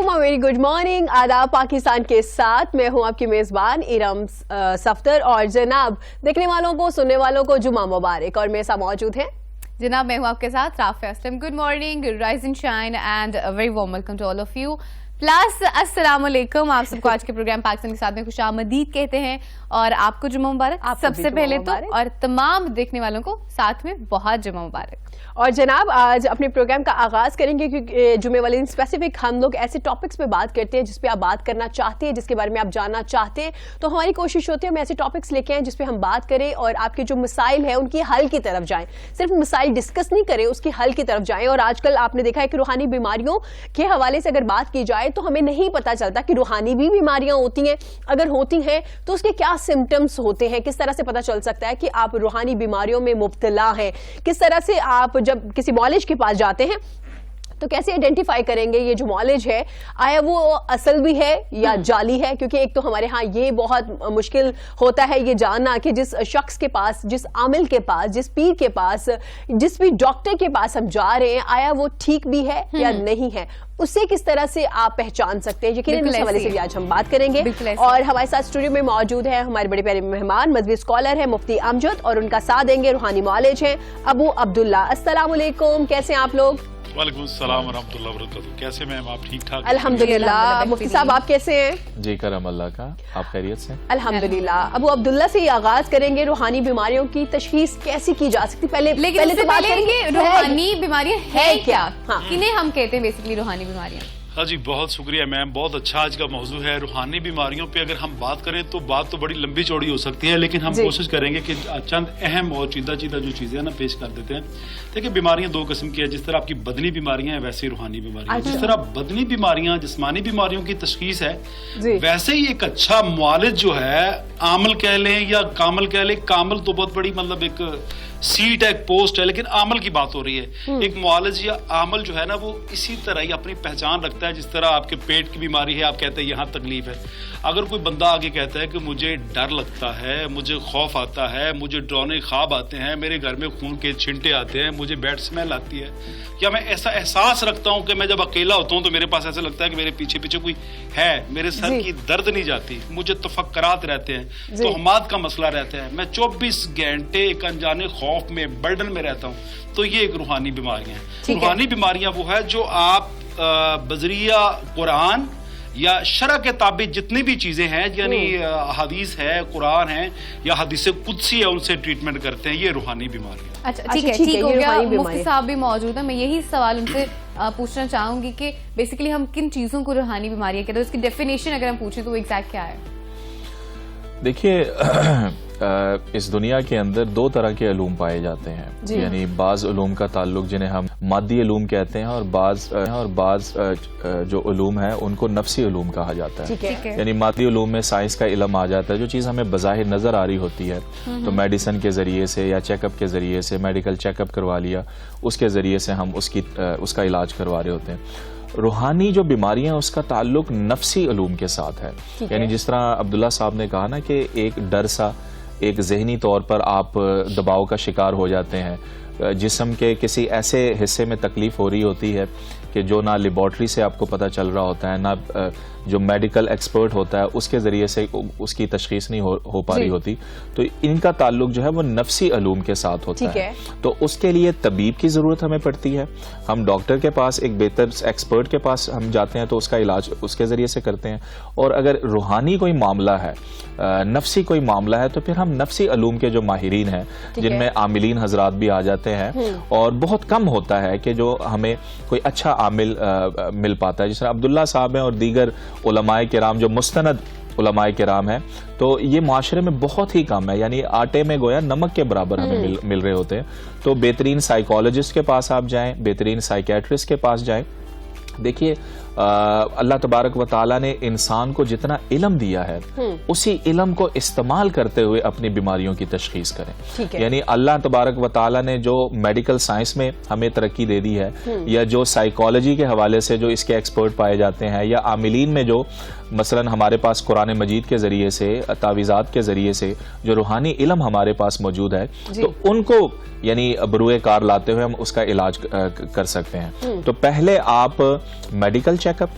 अस्सलामुअलैकुम, very good morning, आदाब पाकिस्तान के साथ मैं हूं आपकी मेज़बान इरम सफ्तर। और जनाब देखने वालों को सुनने वालों को जुमा मुबारक। और मेरे साथ मौजूद हैं जनाब, मैं हूं आपके साथ Rafia Aslam. Good morning, rise and shine and very warm welcome to all of you. Plus अस्सलाम वालेकुम, आप सबको आज के प्रोग्राम पाकिस्तान के साथ में खुशामदीद कहते हैं और आपको जुम्मा मुबारक सबसे पहले तो, और तमाम देखने वालों को साथ में बहुत जुम्मा मुबारक। और जनाब आज अपने प्रोग्राम का आगाज करेंगे क्योंकि जुमे वाले दिन स्पेसिफिक हम लोग ऐसे टॉपिक्स पे बात करते हैं जिस पे आप बात करना चाहते हैं, जिसके बारे में आप जानना चाहते हैं। तो हमारी कोशिश होती है हम ऐसे टॉपिक्स लेके आएं जिस पे हम बात करें और आपके जो मसाइल है उनकी हल की तरफ जाएं। सिर्फ मसाइल डिस्कस नहीं करें, उसकी हल की तरफ जाएं। और आजकल आपने देखा है कि रूहानी बीमारियों के हवाले से अगर बात की जाए तो हमें नहीं पता चलता कि रूहानी भी बीमारियां होती हैं, अगर होती हैं तो उसके क्या सिम्टम्स होते हैं, किस तरह से पता चल सकता है कि आप रूहानी बीमारियों में मुब्तला हैं, किस तरह से आप जब किसी मौलिज के पास जाते हैं तो कैसे आइडेंटिफाई करेंगे ये जो मौलिज है आया वो असल भी है या जाली है। क्योंकि एक तो हमारे यहाँ ये बहुत मुश्किल होता है ये जानना कि जिस शख्स के पास, जिस आमिल के पास, जिस पीर के पास, जिस भी डॉक्टर के पास हम जा रहे हैं आया वो ठीक भी है या नहीं है, उससे किस तरह से आप पहचान सकते हैं। यकीनन इस हवाले से भी आज हम बात करेंगे। और हमारे साथ स्टूडियो में मौजूद है हमारे बड़े प्यारे मेहमान, मजहबी स्कॉलर है मुफ्ती अमजद, और उनका साथ देंगे रूहानी मौलिज हैं अबू अब्दुल्ला। अस्सलाम वालेकुम, कैसे हैं आप लोग? वालेकुम अस्सलाम व रहमतुल्लाहि व बरकातहू। कैसे मैम, आप ठीक ठाक? अल्हम्दुलिल्लाह। मुफ्ती साहब आप कैसे हैं? जी करम अल्लाह का, आप खैरियत से? अल्हम्दुलिल्लाह। अबू अब्दुल्ला से आगाज करेंगे, रूहानी बीमारियों की तशखीस कैसी की जा सकती? पहले तो बात करेंगे रूहानी बीमारियां है क्या, हाँ। किन्हें हम कहते हैं बेसिकली रूहानी बीमारियां? हाँ जी, बहुत शुक्रिया मैम, बहुत अच्छा आज का मौजू है। रूहानी बीमारियों पे अगर हम बात करें तो बात तो बड़ी लंबी चौड़ी हो सकती है, लेकिन हम कोशिश करेंगे कि चंद अहम और चीदा जो चीजें हैं ना पेश कर देते हैं। देखिए, बीमारियां दो किस्म की है, जिस तरह आपकी बदनी बीमारियां हैं वैसे रूहानी बीमारियां। जिस तरह बदनी बीमारियां जिस्मानी बीमारियों की तशखीस है, वैसे ही एक अच्छा मुआलिज जो है, आमल कह लें या कामल कह लें, कामल तो बहुत बड़ी मतलब एक सीट है, एक पोस्ट है, लेकिन आमल की बात हो रही है। एक मुआलिज या आमल जो है ना वो इसी तरह ही अपनी पहचान रखता है। जिस तरह आपके पेट की बीमारी है, आप कहते हैं यहाँ तकलीफ है, अगर कोई बंदा आगे कहता है कि मुझे डर लगता है, मुझे खौफ आता है, मुझे डरावने ख्वाब आते हैं, मेरे घर में खून के छिंटे आते हैं, मुझे बैड स्मेल आती है, या मैं ऐसा एहसास रखता हूँ कि मैं जब अकेला होता हूँ तो मेरे पास ऐसा लगता है कि मेरे पीछे पीछे कोई है, मेरे सर की दर्द नहीं जाती, मुझे तफक्करात रहते हैं, तोहमात का मसला रहता है, मैं 24 घंटे एक अनजाने खौफ में, बर्डन में रहता हूँ, तो ये एक रूहानी बीमारियां हैं। रूहानी बीमारियां वो है जो आप बजरिया कुरान या शरअ के ताबित जितनी भी चीजें हैं, यानी हदीस है, कुरान है या हदीस कुदसी है, उनसे ट्रीटमेंट करते हैं। ये रूहानी बीमारी है। अच्छा ठीक हो गया। मुफ्ती साहब भी मौजूद है, मैं यही सवाल उनसे पूछना चाहूंगी कि बेसिकली हम किन चीजों को रूहानी बीमारी कहते हैं, उसकी डेफिनेशन अगर हम पूछें तो वो एग्जैक्ट क्या है? देखिए, इस दुनिया के अंदर दो तरह के उलूम पाए जाते हैं, यानी बाज उलूम का ताल्लुक जिन्हें हम मादी उलूम कहते हैं और बाज जो उलूम है उनको नफ्सी उलूम कहा जाता है। यानी मादी उलूम में साइंस का इल्म आ जाता है, जो चीज़ हमें बज़ाहिर नज़र आ रही होती है तो मेडिसिन के ज़रिए से या चेकअप के ज़रिए से, मेडिकल चेकअप करवा लिया, उसके ज़रिए से हम उसका इलाज करवा रहे होते हैं। रूहानी जो बीमारियां उसका ताल्लुक नफ्सी उलूम के साथ है। यानी जिस तरह अब्दुल्ला साहब ने कहा ना कि एक डर सा, एक ज़हनी तौर पर आप दबाव का शिकार हो जाते हैं, जिस्म के किसी ऐसे हिस्से में तकलीफ हो रही होती है कि जो ना लेबॉर्ट्री से आपको पता चल रहा होता है, ना जो मेडिकल एक्सपर्ट होता है उसके ज़रिए से उसकी तशखीस नहीं हो पा रही होती, तो इनका ताल्लुक जो है वो नफ्सी उलूम के साथ होता है। तो उसके लिए तबीब की ज़रूरत हमें पड़ती है। हम डॉक्टर के पास, एक बेहतर एक्सपर्ट के पास हम जाते हैं तो उसका इलाज उसके ज़रिए से करते हैं। और अगर रूहानी कोई मामला है, नफ्सी कोई मामला है, तो फिर हम नफ्सी उलूम के जो माहिरीन हैं, जिनमें आमिलीन हजरात भी आ जाते हैं, और बहुत कम होता है कि जो हमें कोई अच्छा आमिल मिल पाता है। जिस तरह अब्दुल्ला साहब हैं और दीगर उलमाए किराम जो मुस्तनद उलमाए किराम हैं, तो ये माशरे में बहुत ही कम है, यानी आटे में गोया नमक के बराबर हमें मिल रहे होते हैं। तो बेहतरीन साइकोलॉजिस्ट के पास आप जाएं, बेहतरीन साइकेट्रिस्ट के पास जाएं। देखिए, अल्लाह तबारक व ताला ने इंसान को जितना इल्म दिया है उसी इल्म को इस्तेमाल करते हुए अपनी बीमारियों की तशखीस करें। यानी अल्लाह तबारक व ताला ने जो मेडिकल साइंस में हमें तरक्की दे दी है, या जो साइकोलॉजी के हवाले से जो इसके एक्सपर्ट पाए जाते हैं, या आमिलीन में जो मसलन हमारे पास कुरान मजीद के ज़रिए से, तावीज़ात के ज़रिए से जो रूहानी इल्म हमारे पास मौजूद है, तो उनको यानी बरूए कार लाते हुए हम उसका इलाज कर सकते हैं। तो पहले आप मेडिकल चेकअप,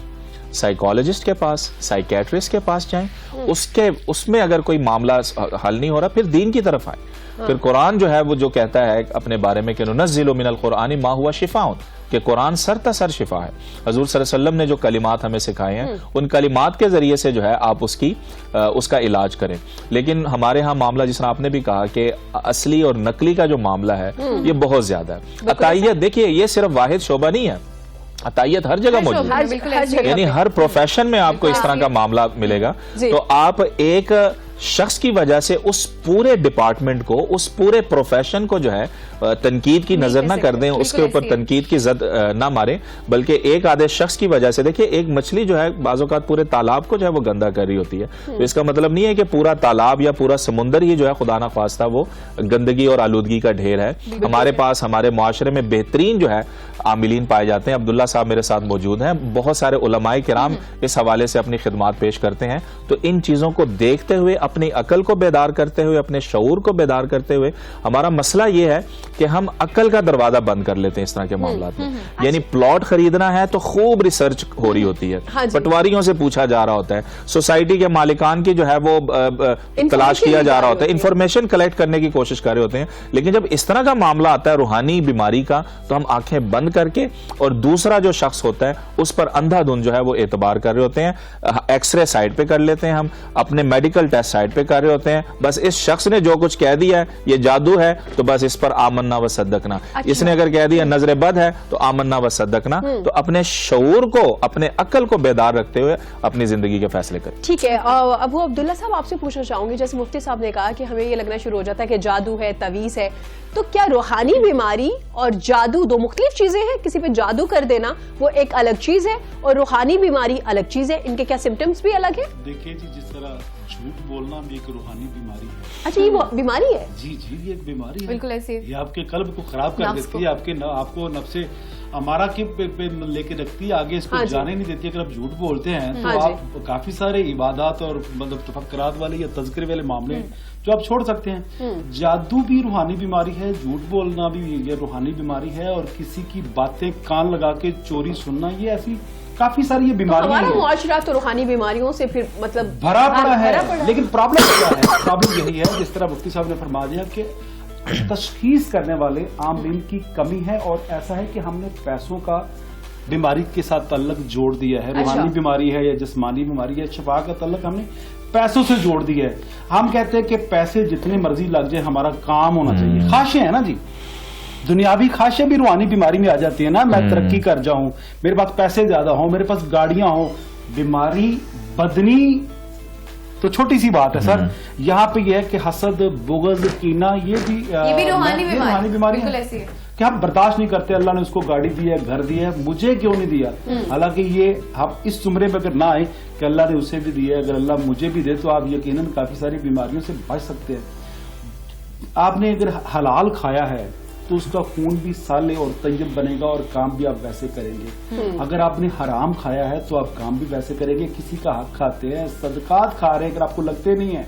साइकोलॉजिस्ट के पास, साइकेट्रिस्ट के पास जाएं, उसमें अगर कोई मामला हल नहीं हो रहा फिर दीन की तरफ आए। फिर कुरान जो है वो जो कहता है अपने बारे में कि नुनज़्ज़िलु मिनल कुरानी मा हुवा शिफाउन, कि कुरान सरतासर शिफा है। हजूर सल्लल्लाहु अलैहि वसल्लम ने जो कलिमात हमें सिखाए हैं उन कलिमात के जरिए से जो है आप उसका इलाज करें। लेकिन हमारे यहाँ मामला जिस तरह आपने भी कहा कि असली और नकली का जो मामला है ये बहुत ज्यादा है। अतायत देखिए ये सिर्फ वाहिद शोबा नहीं है, अतायत हर जगह मौजूद है, यानी हर प्रोफेशन में आपको इस तरह का मामला मिलेगा। तो आप एक शख्स की वजह से उस पूरे डिपार्टमेंट को, उस पूरे प्रोफेशन को जो है तनकीद की नजर ना कर दें, उसके ऊपर तनकीद की जद ना मारें, बल्कि एक आधे शख्स की वजह से। देखिए एक मछली जो है बाज़-औक़ात पूरे तालाब को जो है वो गंदा कर रही होती है, तो इसका मतलब नहीं है कि पूरा तालाब या पूरा समुंदर ही जो है खुदा ना ख्वास्ता वो गंदगी और आलूदगी का ढेर है। हमारे पास हमारे मुआशरे में बेहतरीन जो है आमिलीन पाए जाते हैं। अब्दुल्ला साहब मेरे साथ मौजूद हैं, बहुत सारे उलमाए किराम इस हवाले से अपनी खिदमात पेश करते हैं। तो इन चीजों को देखते हुए, अपनी अकल को बेदार करते हुए, अपने शऊर को बेदार करते हुए, हमारा मसला ये है कि हम अकल का दरवाजा बंद कर लेते हैं इस तरह के मामलात में। यानी प्लॉट खरीदना है तो खूब रिसर्च हो रही होती है, पटवारियों से पूछा जा रहा होता है, सोसाइटी के मालिकान की जो है वो तलाश किया जा रहा होता है, इंफॉर्मेशन कलेक्ट करने की कोशिश कर रहे होते हैं। लेकिन जब इस तरह का मामला आता है रूहानी बीमारी का, तो हम आंखें बंद करके और दूसरा जो शख्स होता है उस पर अंधाधुंध जो है वो एतबार कर रहे होते हैं। एक्सरे साइड पे कर लेते हैं, हम अपने मेडिकल टेस्ट साइड पे कर रहे होते हैं। बस इस शख्स ने जो कुछ कह दिया है ये जादू है तो बस इस पर आमन्ना व सद्दकना। इसने अगर कह दिया नजर बद है तो आमन्ना व सद्दकना। तो अपने शऊर को, अपने अकल को बेदार रखते हुए अपनी जिंदगी के फैसले करें। ठीक है। अब वो अब्दुल्ला साहब आपसे पूछना चाहूंगी, जैसे मुफ्ती साहब ने कहा कि हमें ये लगना शुरू हो जाता है कि जादू है, तवीज़ है, तो क्या रूहानी बीमारी और जादू दो मुख्तलिफ चीजें हैं? किसी पे जादू कर देना वो एक अलग चीज है और रूहानी बीमारी अलग चीज है, इनके क्या सिम्टम्स भी अलग है? देखिए जी, जिस तरह झूठ बोलना भी एक रूहानी बीमारी है। अच्छा, ये बीमारी है? जी जी, ये एक बीमारी है, बिल्कुल ऐसी। ये आपके कल्ब को खराब कर देती है, आपको नफ्से हमारा के पे लेके रखती है, आगे इसको जाने नहीं देती। अगर आप झूठ बोलते हैं तो आप काफी सारे इबादत और मतलब तफक्कुरात वाले या तज़किरे वाले मामले जो आप छोड़ सकते हैं। जादू भी रूहानी बीमारी है, झूठ बोलना भी ये रूहानी बीमारी है, और किसी की बातें कान लगा के चोरी सुनना, ये ऐसी काफी सारी ये बीमारियां हैं। हमारा मुआशरा तो रूहानी बीमारियों से फिर मतलब भरा पड़ा है। लेकिन प्रॉब्लम क्या है? प्रॉब्लम यही है, जिस तरह मुफ्ती साहब ने फरमा दिया कि तशखीस करने वाले आमलीन की कमी है, और ऐसा है कि हमने पैसों का बीमारी के साथ तल्लक जोड़ दिया है। रूहानी बीमारी है या जिस्मानी बीमारी है, शिफा का तल्लक हमने पैसों से जोड़ दिया है। हम कहते हैं कि पैसे जितने मर्जी लग जाए, हमारा काम होना चाहिए। ख्वाहिशें है ना जी, दुनियावी ख्वाहिशें भी रूहानी बीमारी में आ जाती है ना। मैं तरक्की कर जाऊं, मेरे पास पैसे ज्यादा हो, मेरे पास गाड़ियां हो। बीमारी बदनी तो छोटी सी बात है सर, यहाँ पे यह है कि हसद, बुग़्ज़, कीना, ये भी रूहानी बीमारी है कि हम बर्दाश्त नहीं करते। अल्लाह ने उसको गाड़ी दी है, घर दिया है, मुझे क्यों नहीं दिया? हालांकि ये हम इस जुमरे में अगर ना आए कि अल्लाह ने उसे भी दिया है, अगर अल्लाह मुझे भी दे, तो आप यकीनन काफी सारी बीमारियों से बच सकते हैं। आपने अगर हलाल खाया है तो उसका खून भी साले और तय्यब बनेगा, और काम भी आप वैसे करेंगे। अगर आपने हराम खाया है तो आप काम भी वैसे करेंगे। किसी का हक खाते हैं, सदकात खा रहे हैं, अगर आपको लगते नहीं है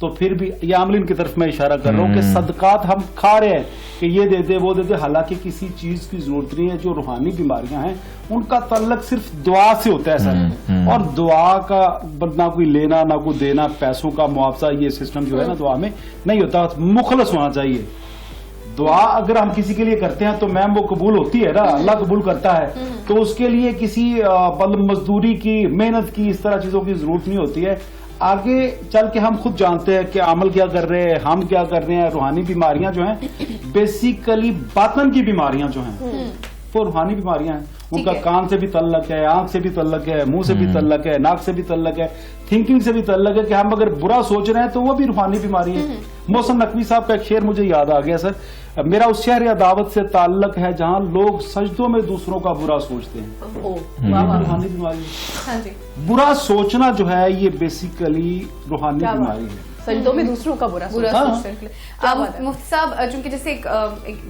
तो फिर भी, ये आमलीन की तरफ मैं इशारा कर रहा हूँ कि सदकात हम खा रहे हैं कि ये दे दे वो दे दे, हालांकि किसी चीज की जरूरत नहीं है। जो रूहानी बीमारियां हैं उनका तल्लक सिर्फ दुआ से होता है सर, और दुआ का ना कोई लेना ना कोई देना, पैसों का मुआवजा, ये सिस्टम जो है ना दुआ में नहीं होता। मुखलस होना चाहिए। दुआ अगर हम किसी के लिए करते हैं तो मैम वो कबूल होती है ना, अल्लाह कबूल करता है। तो उसके लिए किसी मजदूरी की, मेहनत की, इस तरह चीजों की जरूरत नहीं होती है। आगे चल के हम खुद जानते हैं कि अमल क्या कर रहे हैं, हम क्या कर रहे हैं। रूहानी बीमारियां जो हैं बेसिकली बातन की बीमारियां जो हैं वो रूहानी बीमारियां हैं। उनका कान से भी तल्लक है, आंख से भी तल्लक है, मुंह से भी तल्लक है, नाक से भी तल्लक है, थिंकिंग से भी तल्लक है कि हम अगर बुरा सोच रहे हैं तो वो भी रूहानी बीमारी है। मोहसिन नकवी साहब का एक शेर मुझे याद आ गया सर, मेरा उस शहर या दावत से ताल्लुक है जहां लोग सजदों में दूसरों का बुरा सोचते हैं। रूहानी बीमारी। बुरा सोचना जो है ये बेसिकली रूहानी बीमारी है। सजदों में दूसरों का बुरा बुरा सोचना। सोचते हैं। अब मुफ्ती साहब, चूंकि जैसे एक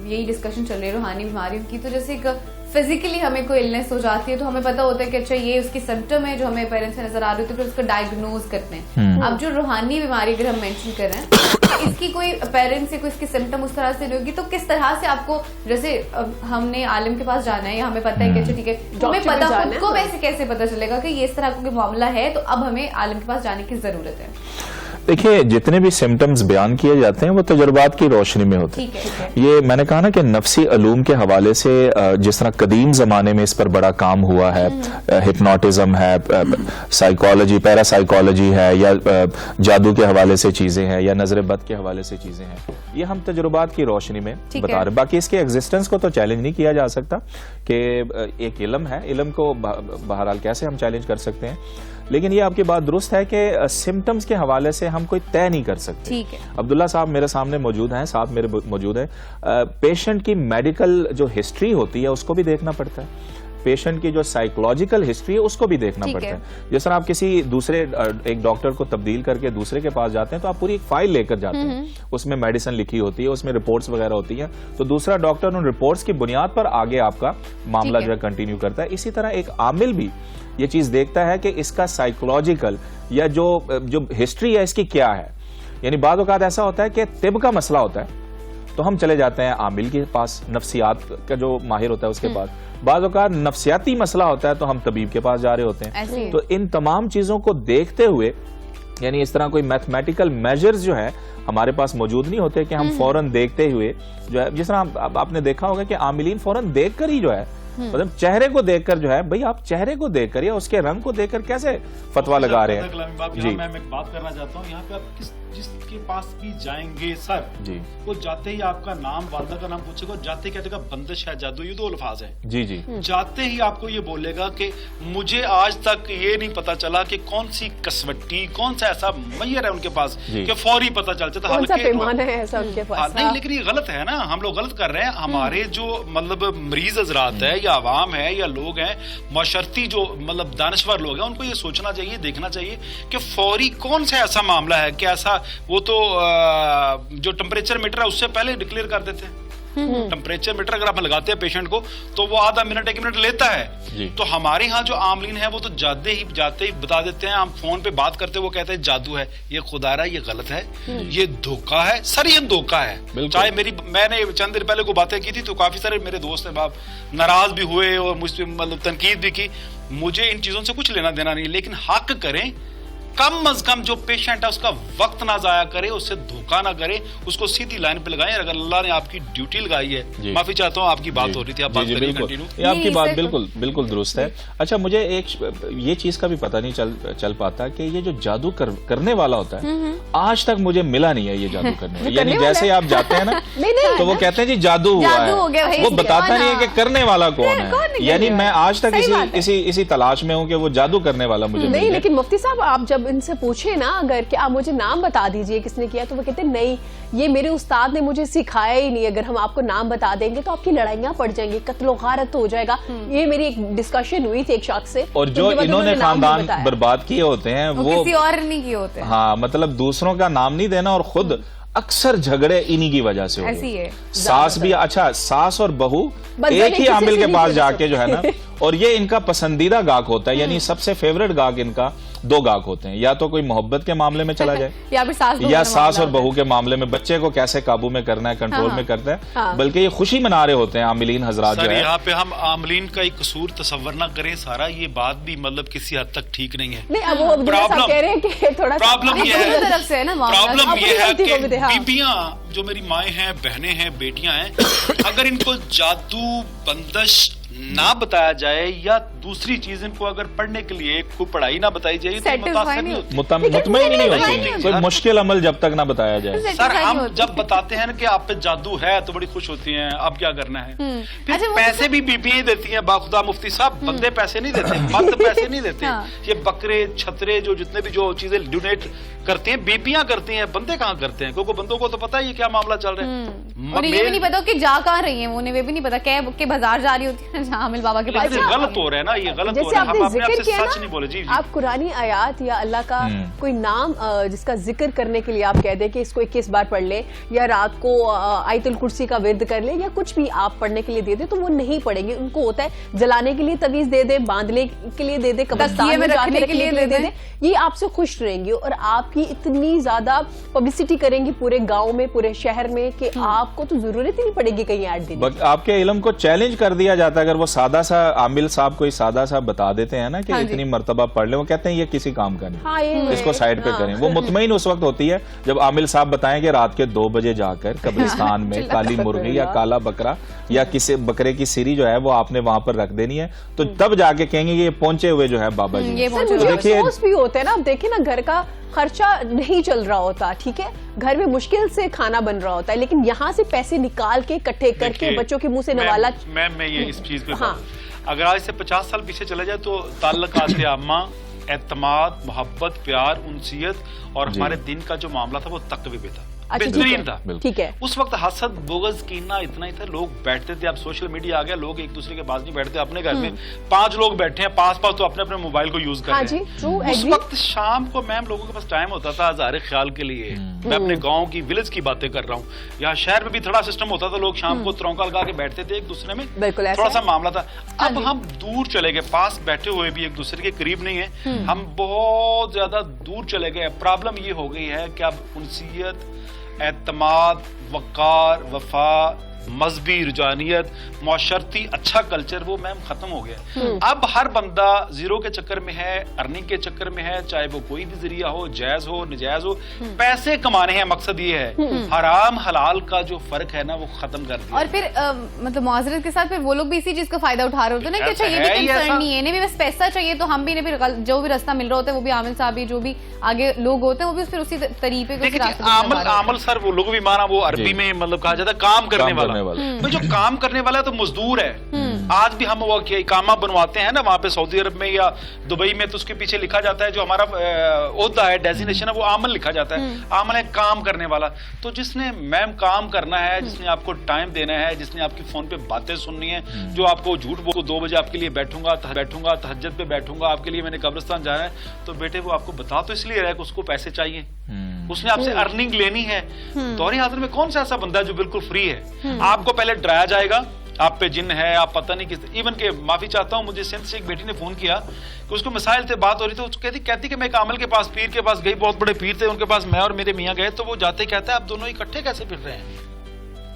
यही डिस्कशन चल रही है रूहानी बीमारियों की, तो जैसे एक फिजिकली हमें कोई इलनेस हो जाती है तो हमें पता होता है कि अच्छा ये उसकी सिम्टम है जो हमें पेरेंट्स से नजर आ रही होती है, फिर उसको डायग्नोज करते हैं। अब जो रूहानी बीमारी अगर हम मेंशन कर रहे हैं तो इसकी कोई पेरेंट्स से कोई इसकी सिम्टम उस तरह से नहीं होगी, तो किस तरह से आपको, जैसे हमने आलिम के पास जाना है या हमें पता है कि अच्छा ठीक है, हमें डॉक्टर के पता जाना खुद है, को वैसे कैसे पता चलेगा कि ये इस तरह का कोई मामला है तो अब हमें आलिम के पास जाने की जरूरत है? देखिए, जितने भी सिम्टम्स बयान किए जाते हैं वो तजुर्बात की रोशनी में होते ठीक है। हैं। ये मैंने कहा ना कि नफ्सी अलूम के हवाले से जिस तरह कदीम जमाने में इस पर बड़ा काम हुआ है, हिप्नोटिज्म है, साइकोलॉजी, पैरासाइकोलॉजी है, या जादू के हवाले से चीजें हैं, या नजर बद के हवाले से चीजें हैं, ये हम तजुर्बात की रोशनी में ठीक बता है। रहे हैं। बाकी इसके एग्जिस्टेंस को तो चैलेंज नहीं किया जा सकता कि एक इल्म है, इल्म को बहरहाल कैसे हम चैलेंज कर सकते हैं, लेकिन ये आपकी बात दुरुस्त है कि सिम्टम्स के हवाले से हम कोई तय नहीं कर सकते। ठीक है। अब्दुल्ला साहब मेरे सामने मौजूद हैं, साथ मेरे मौजूद हैं। पेशेंट की मेडिकल जो हिस्ट्री होती है उसको भी देखना पड़ता है, पेशेंट की जो साइकोलॉजिकल हिस्ट्री है उसको भी देखना ठीक पड़ता है। है। जिस तरह आप किसी दूसरे एक डॉक्टर को तब्दील करके दूसरे के पास जाते हैं तो आप पूरी एक फाइल लेकर जाते हैं, उसमें मेडिसिन लिखी होती है, उसमें रिपोर्ट्स वगैरह होती हैं, तो दूसरा डॉक्टर उन रिपोर्ट्स की बुनियाद पर आगे आपका मामला ठीक जो है। है कंटिन्यू करता है। इसी तरह एक आमिल भी ये चीज देखता है कि इसका साइकोलॉजिकल या जो हिस्ट्री है इसकी क्या है। यानी बाद औक़ात ऐसा होता है कि तिब का मसला होता है तो हम चले जाते हैं आमिल के पास, नफ्सियात का जो माहिर होता है उसके पास। बाद औक़ात नफ्सियाती मसला होता है तो हम तबीब के पास जा रहे होते ऐसे हैं। ही। तो इन तमाम चीजों को देखते हुए, यानी इस तरह कोई मैथमेटिकल मेजर्स जो है हमारे पास मौजूद नहीं होते कि हम फौरन देखते हुए जो है, जिस तरह आपने देखा होगा कि आमिलीन फौरन देखकर ही जो है, मतलब चेहरे को देखकर जो है, भाई आप चेहरे को देखकर या उसके रंग को देखकर कैसे फतवा लगा रहे हैं। जी, मैं एक बात करना चाहता हूँ, यहाँ पे आप जिसके पास भी जाएंगे सर, जी वो जाते ही आपका नाम, वालदा का नाम पूछेगा, जाते कहते बंदिश है, जादू, ये दो अल्फाज हैं। जी जी जाते ही आपको ये बोलेगा कि मुझे आज तक ये नहीं पता चला कि कौन सी कसवट्टी, कौन सा ऐसा मैयर है उनके पास जी। कि फौरी पता चल जाता। कौन सा हल्के- पैमाना है ऐसा उनके हाँ, पास? नहीं, लेकिन ये गलत है ना, हम लोग गलत कर रहे हैं। हमारे जो मतलब मरीज हजरात है या आवाम है या लोग हैं, माशरती जो मतलब दानश्वर लोग हैं, उनको ये सोचना चाहिए, देखना चाहिए कि फौरी कौन सा ऐसा मामला है कि ऐसा, वो तो जो टेम्परेचर मीटर है उससे पहले डिक्लेयर कर देते हैं। टेम्परेचर मीटर अगर आप लगाते हैं पेशेंट को तो वो आधा मिनट 1 मिनट लेता जी। है। तो हमारे यहाँ जो आमलीन है वो तो जाते ही बता देते हैं। हम फोन पे बात करते हैं, वो कहते हैं जादू है, ये खुदारा, ये गलत है, ये धोखा है। सर ये धोखा है। चाहे मैंने चंद दिन पहले को बातें की थी तो काफी सारे मेरे दोस्त हैं, बाप नाराज भी हुए और मुझसे मतलब तनकीद भी की। मुझे इन चीजों से कुछ लेना देना नहीं, लेकिन हक करें, कम अज कम जो पेशेंट है उसका वक्त ना जाया करे, उससे धोखा ना करे, उसको सीधी लाइन पे लगाएं। अगर अल्लाह ने आपकी ड्यूटी लगाई है, माफी चाहता हूँ, आपकी बात हो रही थी, आप बात करिए, कंटिन्यू। ये आपकी नहीं, बात सर, बिल्कुल दुरुस्त है। अच्छा, मुझे एक ये चीज का भी पता नहीं चल पाता कि ये जो जादू करने वाला होता है, आज तक मुझे मिला नहीं है ये जादू करने वाला। यानी जैसे आप जाते हैं ना नहीं, तो वो कहते हैं जी जादू हुआ जादू हो गया है, भाई, वो इसके बताता बाद नहीं है कि करने वाला कौन है। यानी मैं आज तक इसी तलाश में हूँ कि वो जादू करने वाला मुझे मिल नहीं, जाए। लेकिन मुफ्ती साहब आप जब इनसे पूछे ना अगर कि आप मुझे नाम बता दीजिए किसने किया, तो वो कहते नहीं, ये मेरे उस्ताद ने मुझे सिखाया ही नहीं, अगर हम आपको नाम बता देंगे तो आपकी लड़ाइयां पड़ जाएंगी, कत्लो गारत हो जाएगा। ये मेरी एक डिस्कशन हुई थी एक शख्स से, और जो इन्होंने खानदान बर्बाद किए होते हैं वो किसी और नहीं किए होते। हाँ, मतलब दूसरों का नाम नहीं देना, और खुद अक्सर झगड़े इन्हीं की वजह से होते ऐसी है। सास भी, अच्छा सास और बहू बंदा एक ही किसी आमिल से के नहीं पास खेल जाके जो है ना, सकते। और ये इनका पसंदीदा गाहक होता है, यानी सबसे फेवरेट गाहक इनका 2 गाहक होते हैं, या तो कोई मोहब्बत के मामले में चला जाए या फिर सास या सास और बहू के मामले में बच्चे को कैसे काबू में करना है, कंट्रोल में करता है, हाँ। बल्कि ये खुशी मना रहे होते हैं आमिलीन हजरात जो सर है। यहाँ पे हम आमलीन का एक कसूर तस्वर ना करें सारा, ये बात भी मतलब किसी हद तक ठीक नहीं है। नहीं, अब वो अब्दुल्ला साहब कह रहे हैं कि थोड़ा प्रॉब्लम ये अपनी है, तरफ से है ना मामला। प्रॉब्लम अपनी ये है गलती कि को भी दे, हाँ। बीबियां जो मेरी माएँ हैं, बहनें हैं, बेटियां हैं, अगर इनको जादू बंदिश ना बताया जाए या दूसरी चीज इनको अगर पढ़ने के लिए कोई पढ़ाई ना बताई जाए तो Satisfy मुतासर नहीं नहीं होती। मुतमईन नहीं नहीं होती, होती। कोई मुश्किल अमल जब तक ना बताया जाए। सर हम जब बताते हैं ना कि आप पे जादू है तो बड़ी खुश होती हैं, अब क्या करना है। फिर अच्छा, वो पैसे भी बीबियां ही देती हैं, बाखुदा मुफ्ती साहब, बंदे पैसे नहीं देते, मर्द पैसे नहीं देते। हाँ। ये बकरे छतरे जो जितने भी जो चीजें डोनेट करती हैं बीबियां करती हैं, बंदे कहाँ करते हैं, क्योंकि बंदों को तो पता है ये क्या मामला चल रहा है। और ये भी नहीं पता कि जा कहाँ रही है, उन्हें भी नहीं पता के बाजार जा रही होती है आमिल बाबा के पास। ये गलत हो रहा है ना, ये गलत हो जैसे रहा है, आपने हम अपने आप जिक्र से किया सच नहीं बोले। जी ना, आप कुरानी आयात या अल्लाह का कोई नाम जिसका जिक्र करने के लिए आप कह दें कि इसको 21 बार पढ़ ले, या रात को आयतुल कुर्सी का विर्द कर ले, या कुछ भी आप पढ़ने के लिए दे दे, तो वो नहीं पढ़ेंगे। उनको होता है जलाने के लिए तवीज दे दे, बांधने के लिए दे दे, कब्रिस्तान में रखने के लिए दे दे, ये आपसे खुश रहेंगी और आपकी इतनी ज्यादा पब्लिसिटी करेंगी पूरे गांव में, पूरे शहर में, कि आपको तो जरूरत ही नहीं पड़ेगी कहीं ऐड देने की। आपके इल्म को चैलेंज कर दिया जाता है। अगर वो सादा सा आमिल साहब कोई सादा सा बता देते हैं ना कि इतनी मर्तबा पढ़ ले, वो कहते हैं ये किसी काम का नहीं, इसको साइड पे करें। वो मुतमईन उस वक्त होती है जब आमिल साहब बताएं कि रात के 2 बजे जाकर कब्रिस्तान में काली मुर्गी या काला बकरा या किसी बकरे की सिरी जो है वो आपने वहां पर रख देनी है, तो तब जाके कहेंगे ये पहुंचे हुए जो है बाबा जी। देखिए अफसोस भी होते हैं ना, देखिए ना, घर का खर्चा नहीं चल रहा होता, ठीक है, घर में मुश्किल से खाना बन रहा होता है, लेकिन यहाँ से पैसे निकाल के इकट्ठे करके बच्चों के मुंह से नवाला। मैं ये इस चीज पे अगर आज से 50 साल पीछे चले जाए तो ताल्लुकात आम्मा, एतमाद, मोहब्बत, प्यार, उनसियत और हमारे दिन का जो मामला था वो तकवी पे था, बेहतरीन था। ठीक है, उस वक्त हसद, बुग़्ज़, कीना इतना ही था, लोग बैठते थे। अब सोशल मीडिया आ गया, लोग एक दूसरे के पास नहीं बैठते। अपने घर में 5 लोग बैठे हैं, पास तो अपने अपने मोबाइल को यूज कर रहे हैं। उस वक्त शाम को मैम लोगों के पास टाइम होता था इज़हार ख्याल के लिए। मैं अपने गाँव की, विलेज की बातें कर रहा हूँ। यहाँ शहर में भी थोड़ा सिस्टम होता था, लोग शाम को तरौंका लगा के बैठते थे एक दूसरे में, थोड़ा सा मामला था। अब हम दूर चले गए, पास बैठे हुए भी एक दूसरे के करीब नहीं है, हम बहुत ज्यादा दूर चले गए। प्रॉब्लम ये हो गई है कि अब उनसियत, एतमाद, वकार, वफा, मजहबी रुझानियत, माशरती अच्छा कल्चर वो मैम खत्म हो गया। अब हर बंदा जीरो के चक्कर में है, अर्निंग के चक्कर में है, चाहे वो कोई भी जरिया हो, जायज हो नजायज हो, पैसे कमाने हैं। मकसद ये है हराम हलाल का जो फर्क है ना वो खत्म कर दिया। और फिर मतलब मुआजरत के साथ फिर वो लोग भी इसी चीज का फायदा उठा रहे होते हैं ना कि अच्छा ये भी कंसर्न नहीं है, इन्हें भी बस पैसा चाहिए, तो हम भी इन्हें फिर जो भी रास्ता मिल रहा होता है वो भी आमिल साहब भी, जो भी आगे लोग होते हैं वो भी फिर उसी तरीके को आमल सर वो लोग भी माना, वो अरबी में मतलब कहा जाता है काम करने वाला। भाई जो काम करने वाला है तो मजदूर है। आज भी हम वो इकामा बनवाते हैं ना वहां पे सऊदी अरब में या दुबई में, तो उसके पीछे लिखा जाता है जो हमारा ओहदा है, डेजिग्नेशन है, वो आमल लिखा जाता है। आमल है काम करने वाला। तो जिसने मैम काम करना है, जिसने आपको टाइम देना है, जिसने आपकी फोन पे बातें सुननी है, जो आपको झूठ बोल 2 बजे आपके लिए बैठूंगा तहज्जुद पे बैठूंगा, आपके लिए मैंने कब्रिस्तान जाना है, तो बेटे वो आपको बता तो इसलिए रहा है कि उसको पैसे चाहिए, उसने आपसे अर्निंग लेनी है। दौरे हाजिर में कौन सा ऐसा बंदा है जो बिल्कुल फ्री है? आपको पहले डराया जाएगा, आप पे जिन है, आप पता नहीं किस। इवन के माफी चाहता हूँ, मुझे सिंध से एक बेटी ने फोन किया कि उसको मिसाइल से बात हो रही थी, तो कहती कि मैं एक आमिल के पास, पीर के पास गई, बहुत बड़े पीर थे उनके पास, मैं और मेरे मियाँ गए, तो वो जाते कहता है आप दोनों इकट्ठे कैसे फिर रहे हैं?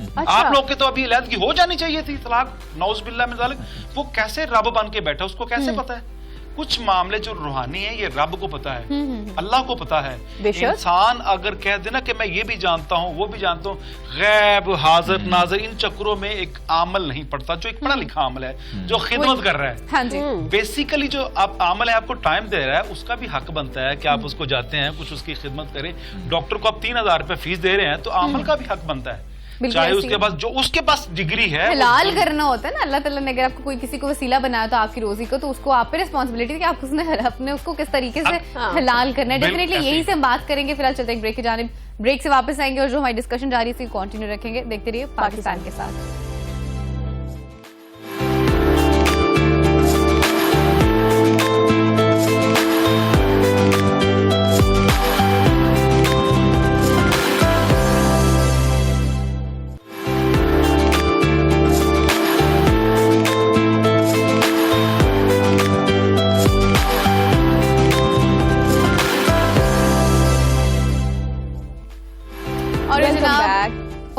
अच्छा। आप लोग के तो अभी इलाज की हो जानी चाहिए थी, तलाक नौज बिल्ला में जालिक। वो कैसे रब बन के बैठा, उसको कैसे पता है? कुछ मामले जो रूहानी है ये रब को पता है, अल्लाह को पता है। इंसान अगर कह देना कि मैं ये भी जानता हूँ वो भी जानता हूँ, गैब हाजिर नाजिर इन चक्रों में एक आमल नहीं पड़ता, जो एक पढ़ा लिखा आमल है, जो खिदमत कर रहा है। हाँ जी। बेसिकली जो आप आमल है, आपको टाइम दे रहा है, उसका भी हक बनता है कि आप उसको जाते हैं, कुछ उसकी खिदमत करें। डॉक्टर को आप 3000 रुपए फीस दे रहे हैं, तो आमल का भी हक बनता है, चाहे उसके पास डिग्री है। हलाल करना होता है ना, अल्लाह ताला ने अगर आपको कोई किसी को वसीला बनाया तो आपकी रोजी को, तो उसको आप पे रिस्पॉन्सिबिलिटी है कि आप अपने उसको किस तरीके से हलाल करना है। डेफिनेटली यही से हम बात करेंगे। फिलहाल चलते हैं ब्रेक की जानिब, ब्रेक से वापस आएंगे और जो हमारी डिस्कशन जारी है कंटिन्यू रखेंगे। देखते रहिए पाकिस्तान के साथ।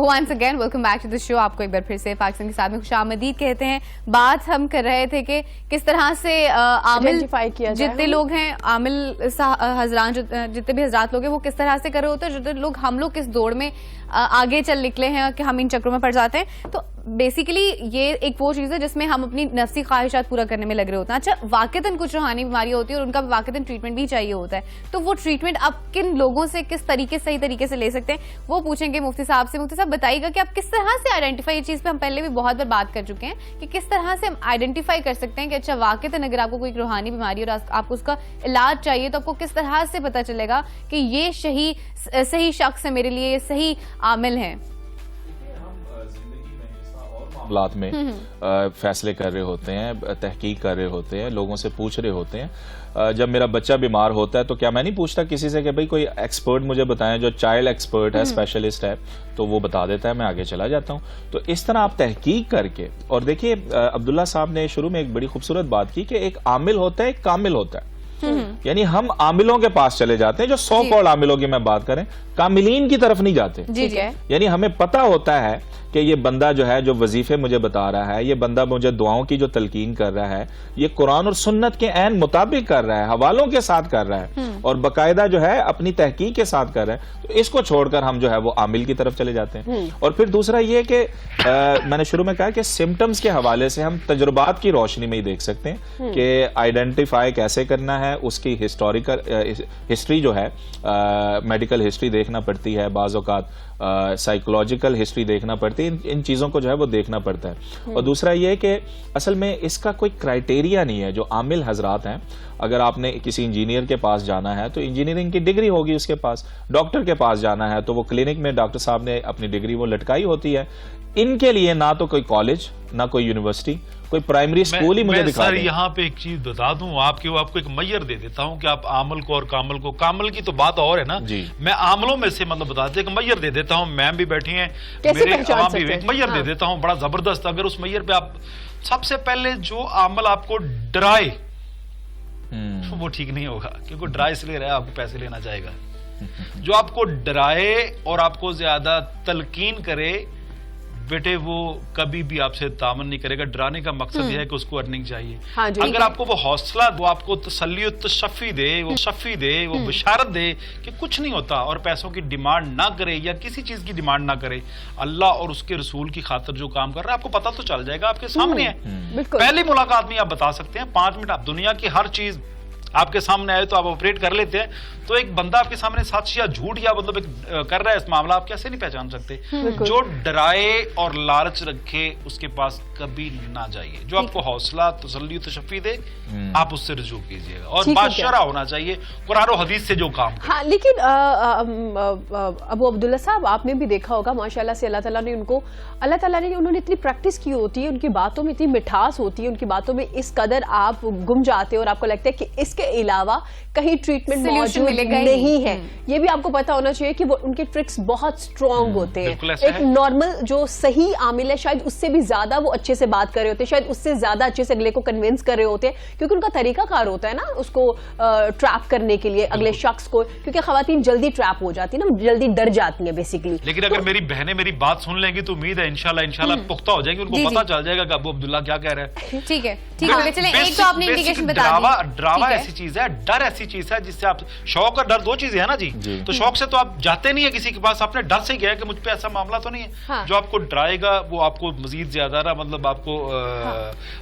Once again, welcome back to the show। आपको एक बार फिर से पाकिस्तान के साथ में खुशामदीद कहते हैं। बात हम कर रहे थे कि किस तरह से आमिल जितने लोग हैं, आमिल हजरान जितने भी हजरात लोग हैं, वो किस तरह से कर रहे होते हैं, जितने लोग हम लोग किस दौड़ में आगे चल निकले हैं कि हम इन चक्रों में पड़ जाते हैं। तो बेसिकली ये एक वो चीज़ है जिसमें हम अपनी नफ्सी ख्वाहिशात पूरा करने में लग रहे होते हैं। अच्छा, वाक़तन कुछ रूहानी बीमारियाँ होती है और उनका वाक़तन ट्रीटमेंट भी चाहिए होता है, तो वो ट्रीटमेंट आप किन लोगों से किस तरीके सही तरीके से ले सकते हैं, वो पूछेंगे मुफ्ती साहब से। मुफ्ती साहब बताइएगा कि आप किस तरह से आइडेंटिफाई, ये चीज़ पे हम पहले भी बहुत बार बात कर चुके हैं कि किस तरह से हम आइडेंटिफाई कर सकते हैं कि अच्छा वाक़तन अगर आपको कोई रूहानी बीमारी और आपको उसका इलाज चाहिए, तो आपको किस तरह से पता चलेगा कि ये सही शख्स है मेरे लिए, ये सही आमिल है? मामलात में फैसले कर रहे होते हैं, तहकीक कर रहे होते हैं, लोगों से पूछ रहे होते हैं। जब मेरा बच्चा बीमार होता है तो क्या मैं नहीं पूछता किसी से कि भाई कोई एक्सपर्ट मुझे बताएं, जो चाइल्ड एक्सपर्ट है, स्पेशलिस्ट है, तो वो बता देता है, मैं आगे चला जाता हूँ। तो इस तरह आप तहकीक करके, और देखिए अब्दुल्ला साहब ने शुरू में एक बड़ी खूबसूरत बात की कि एक आमिल होता है, एक कामिल होता है। यानी हम आमिलों के पास चले जाते हैं, जो 100 करोड़ आमिलों की मैं बात करें, कामिलीन की तरफ नहीं जाते। जी जी यानी हमें पता होता है कि ये बंदा जो है, जो वजीफे मुझे बता रहा है, ये बंदा मुझे दुआओं की जो तलकीन कर रहा है, ये कुरान और सुन्नत के ऐन मुताबिक कर रहा है, हवालों के साथ कर रहा है और बाकायदा जो है अपनी तहकीक के साथ कर रहा है, तो इसको छोड़कर हम जो है वो आमिल की तरफ चले जाते हैं। और फिर दूसरा ये कि मैंने शुरू में कहा कि सिम्टम्स के हवाले से हम तजुर्बात की रोशनी में ही देख सकते हैं कि आइडेंटिफाई कैसे करना है, उसकी हिस्टोरिकल हिस्ट्री जो है, मेडिकल हिस्ट्री देखना पड़ती है, बाज़ औक़ात साइकोलॉजिकल हिस्ट्री देखना पड़ती है, इन चीज़ों को जो है वो देखना पड़ता है। और दूसरा ये है कि असल में इसका कोई क्राइटेरिया नहीं है। जो आमिल हजरात हैं, अगर आपने किसी इंजीनियर के पास जाना है तो इंजीनियरिंग की डिग्री होगी उसके पास, डॉक्टर के पास जाना है तो वो क्लिनिक में डॉक्टर साहब ने अपनी डिग्री वो लटकाई होती है। इनके लिए ना तो कोई कॉलेज, ना कोई यूनिवर्सिटी, कोई प्राइमरी स्कूल ही मुझे दिखा सर दें। यहाँ पे एक चीज बता दूं आपको एक मैयर दे देता हूँ कि आप आमल को और कामल की तो बात और है ना जी। मैं आमलों में से मतलब बताते एक मैयर दे देता हूँ। मैम भी बैठी हैं, कैसे मेरे पहचान आवाम भी, सकते हैं? एक मैयर दे हाँ। देता हूँ बड़ा जबरदस्त। अगर उस मैयर पे आप सबसे पहले जो आमल आपको डराए तो वो ठीक नहीं होगा, क्योंकि ड्राई इसलिए रहा है आपको पैसे लेना चाहेगा। जो आपको डराए और आपको ज्यादा तलकीन करे, बेटे वो कभी भी आपसे तामन नहीं करेगा। डराने का मकसद यह है कि उसको अर्निंग चाहिए। हाँ जी, अगर आपको वो हौसला, वो आपको तसल्ली तशफ़ी दे, वो शफ़ी दे, वो बशारत दे कि कुछ नहीं होता, और पैसों की डिमांड ना करे या किसी चीज की डिमांड ना करे, अल्लाह और उसके रसूल की खातिर जो काम कर रहा है आपको पता तो चल जाएगा, आपके सामने है। बिल्कुल। पहली मुलाकात में आप बता सकते हैं, 5 मिनट आप दुनिया की हर चीज आपके सामने आए तो आप ऑपरेट कर लेते हैं। तो एक बंदा आपके सामने सच या झूठ या मतलब एक कर रहा है इस मामला, आप कैसे नहीं पहचान सकते। जो डराए और लालच रखे उसके पास कभी ना जाइए। जो आपको हौसला, तसल्ली, तशफ़ी दे, आप उससे रजू कीजिएगा। और ठीक है बादशाह होना चाहिए कुरान और हदीस से जो काम करे। हाँ, लेकिन अबू अब्दुल्ला साहब, आपने भी देखा होगा माशाल्लाह से अल्लाह ताला ने उन्होंने इतनी प्रैक्टिस की होती है, उनकी बातों में इतनी मिठास होती है, उनकी बातों में इस कदर आप गुम जाते हो और आपको लगता है कि इसके अलावा कहीं ट्रीटमेंट Solution मौजूद मिलेगा ही नहीं है। ये भी आपको पता होना चाहिए कि वो उनके ट्रिक्स बहुत स्ट्रॉन्ग होते बिल्कुल हैं। ऐसा एक है। नॉर्मल जो सही आमिल है शायद उससे भी ज्यादा वो अच्छे से बात कर रहे होते हैं, शायद उससे ज्यादा अच्छे से अगले को कन्विंस कर रहे होते हैं, क्योंकि उनका तरीका कार होता है ना उसको ट्रैप करने के लिए अगले शख्स को, क्योंकि खवातीन जल्दी ट्रैप हो जाती है ना, जल्दी डर जाती है बेसिकली। लेकिन अगर मेरी बहनें मेरी बात सुन लेंगी तो उम्मीद है इंशाल्लाह पुख्ता हो जाएंगे, उनको जी, पता जी। चल जाएगा कि अबू अब्दुल्ला क्या कह रहा है। ठीक है, ठीक हो गया। चलें, एक तो आपने इंडिकेशन बता दी। ड्रामा ठीक है। ऐसी चीज है, डर ऐसी चीज है जिससे आप, शौक और डर दो चीजें है ना जी। तो शौक से तो आप जाते नहीं है किसी के पास, आपने डर से गया कि मुझ पे ऐसा मामला तो नहीं है। हाँ। जो आपको डराएगा वो आपको मजीद ज्यादा ना, मतलब आपको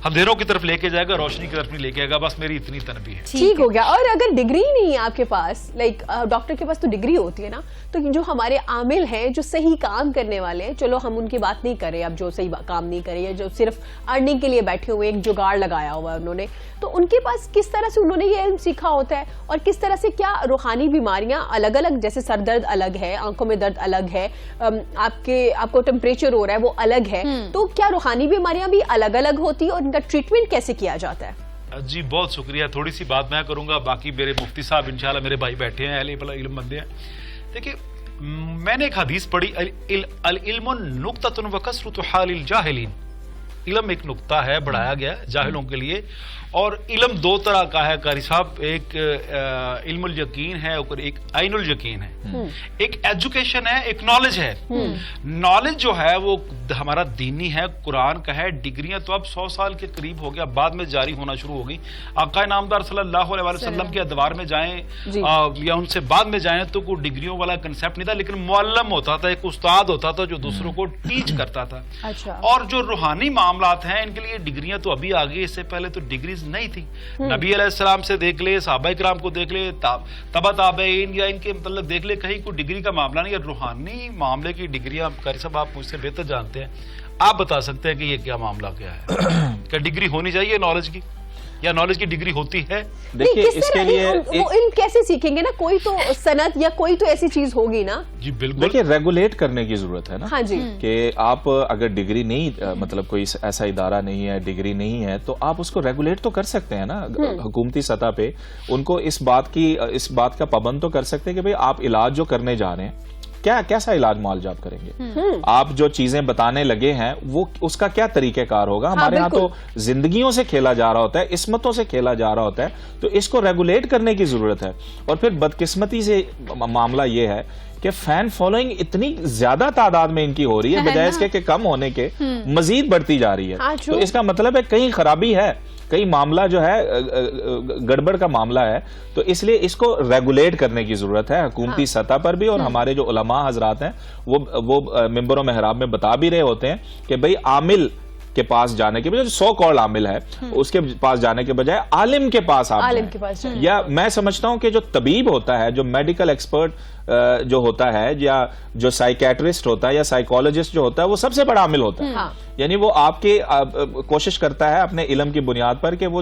अंधेरों की तरफ लेके जाएगा, रोशनी की तरफ नहीं लेके आएगा। बस मेरी इतनी तनबीह है। ठीक हो गया। और अगर डिग्री नहीं है आपके पास, लाइक डॉक्टर के पास तो डिग्री होती है ना, तो जो हमारे आमिल हैं जो सही काम करने वाले हैं, चलो हम उनकी बात नहीं करें, अब जो सही काम नहीं करे या जो सिर्फ अर्निंग के लिए बैठे हुए, एक जुगाड़ लगाया हुआ है उन्होंने, तो उनके पास किस तरह से उन्होंने ये इल्म सीखा होता है और किस तरह से क्या रूहानी बीमारियां अलग अलग, जैसे सर दर्द अलग है, आंखों में दर्द अलग है, आपको टेम्परेचर हो रहा है वो अलग है, तो क्या रूहानी बीमारियां भी अलग अलग होती है और इनका ट्रीटमेंट कैसे किया जाता है? जी बहुत शुक्रिया। थोड़ी सी बात मैं करूंगा, बाकी मेरे मुफ्ती साहब इंशाल्लाह मेरे भाई बैठे हैं, अहले इल्म बंदे हैं। देखिए, मैंने एक हदीस पढ़ी, अल इल्मु नुक्ततुन व कसरतु हालिल जाहिलीन। इल्म एक नुक्ता है, बढ़ाया गया जाहिलों के लिए। और इल्म 2 तरह का है कारी साहब, एक इल्मुल यकीन है और एक आइनुल यकीन है। एक एजुकेशन है, एक नॉलेज है। नॉलेज जो है वो हमारा दीनी है, कुरान का है। डिग्रियां तो अब 100 साल के करीब हो गया, बाद में जारी होना शुरू हो गई। आका नामदार सल्लल्लाहु अलैहि वसल्लम के अदवार में जाएं या उनसे बाद में जाएं तो कोई डिग्रियों वाला कंसेप्ट नहीं था, लेकिन मुअल्लम होता था, एक उस्ताद होता था जो दूसरों को टीच करता था। अच्छा। और जो रूहानी मामलात हैं इनके लिए डिग्रियां तो अभी आ गई, इससे पहले तो डिग्रीज नहीं थी। नबी अलैहिस्सलाम से देख ले, सहाबाए किराम को देख ले, तबा ताबईन या इनके मतलब देख ले, कहीं कोई डिग्री का मामला नहीं है। रूहानी मामले की डिग्रियां कारी साहब आप मुझसे बेहतर जानते हैं, आप बता सकते हैं कि ये क्या मामला क्या है? क्या डिग्री होनी चाहिए नॉलेज की? या नॉलेज की डिग्री होती है? देखिए इसके लिए वो इल्म कैसे सीखेंगे ना, कोई तो सनत या कोई तो ऐसी चीज होगी ना। जी बिल्कुल। देखिए रेगुलेट करने की जरूरत है ना। हाँ जी। कि आप अगर डिग्री नहीं मतलब कोई ऐसा इदारा नहीं है, डिग्री नहीं है, तो आप उसको रेगुलेट तो कर सकते हैं ना हुकूमती सतह पे। उनको इस बात का पाबंद तो कर सकते हैं कि भाई आप इलाज जो करने जा रहे हैं, कैसा इलाज मुआवजा करेंगे, आप जो चीजें बताने लगे हैं वो उसका क्या तरीकेकार होगा। हमारे यहाँ तो जिंदगियों से खेला जा रहा होता है, इस्मतों से खेला जा रहा होता है, तो इसको रेगुलेट करने की जरूरत है। और फिर बदकिस्मती से मामला ये है कि फैन फॉलोइंग इतनी ज्यादा तादाद में इनकी हो रही है, बजाय इसके कि कम होने के मजीद बढ़ती जा रही है। तो इसका मतलब है कहीं खराबी है, कई मामला जो है गड़बड़ का मामला है। तो इसलिए इसको रेगुलेट करने की जरूरत है हुकूमती सतह पर भी। और हमारे जो उलमा हजरात हैं वो मिंबर मेहराब में बता भी रहे होते हैं कि भाई आमिल के पास जाने के बजाय, जो सो कॉल्ड आमिल है उसके पास जाने के बजाय आलिम के पास आप जाएं। या मैं समझता हूं कि जो तबीब होता है, जो मेडिकल एक्सपर्ट जो होता है, या जो साइकेट्रिस्ट होता है या साइकोलॉजिस्ट जो होता है, वो सबसे बड़ा आमिल होता है। यानी वो आपकी कोशिश करता है अपने इल्म की बुनियाद पर कि वो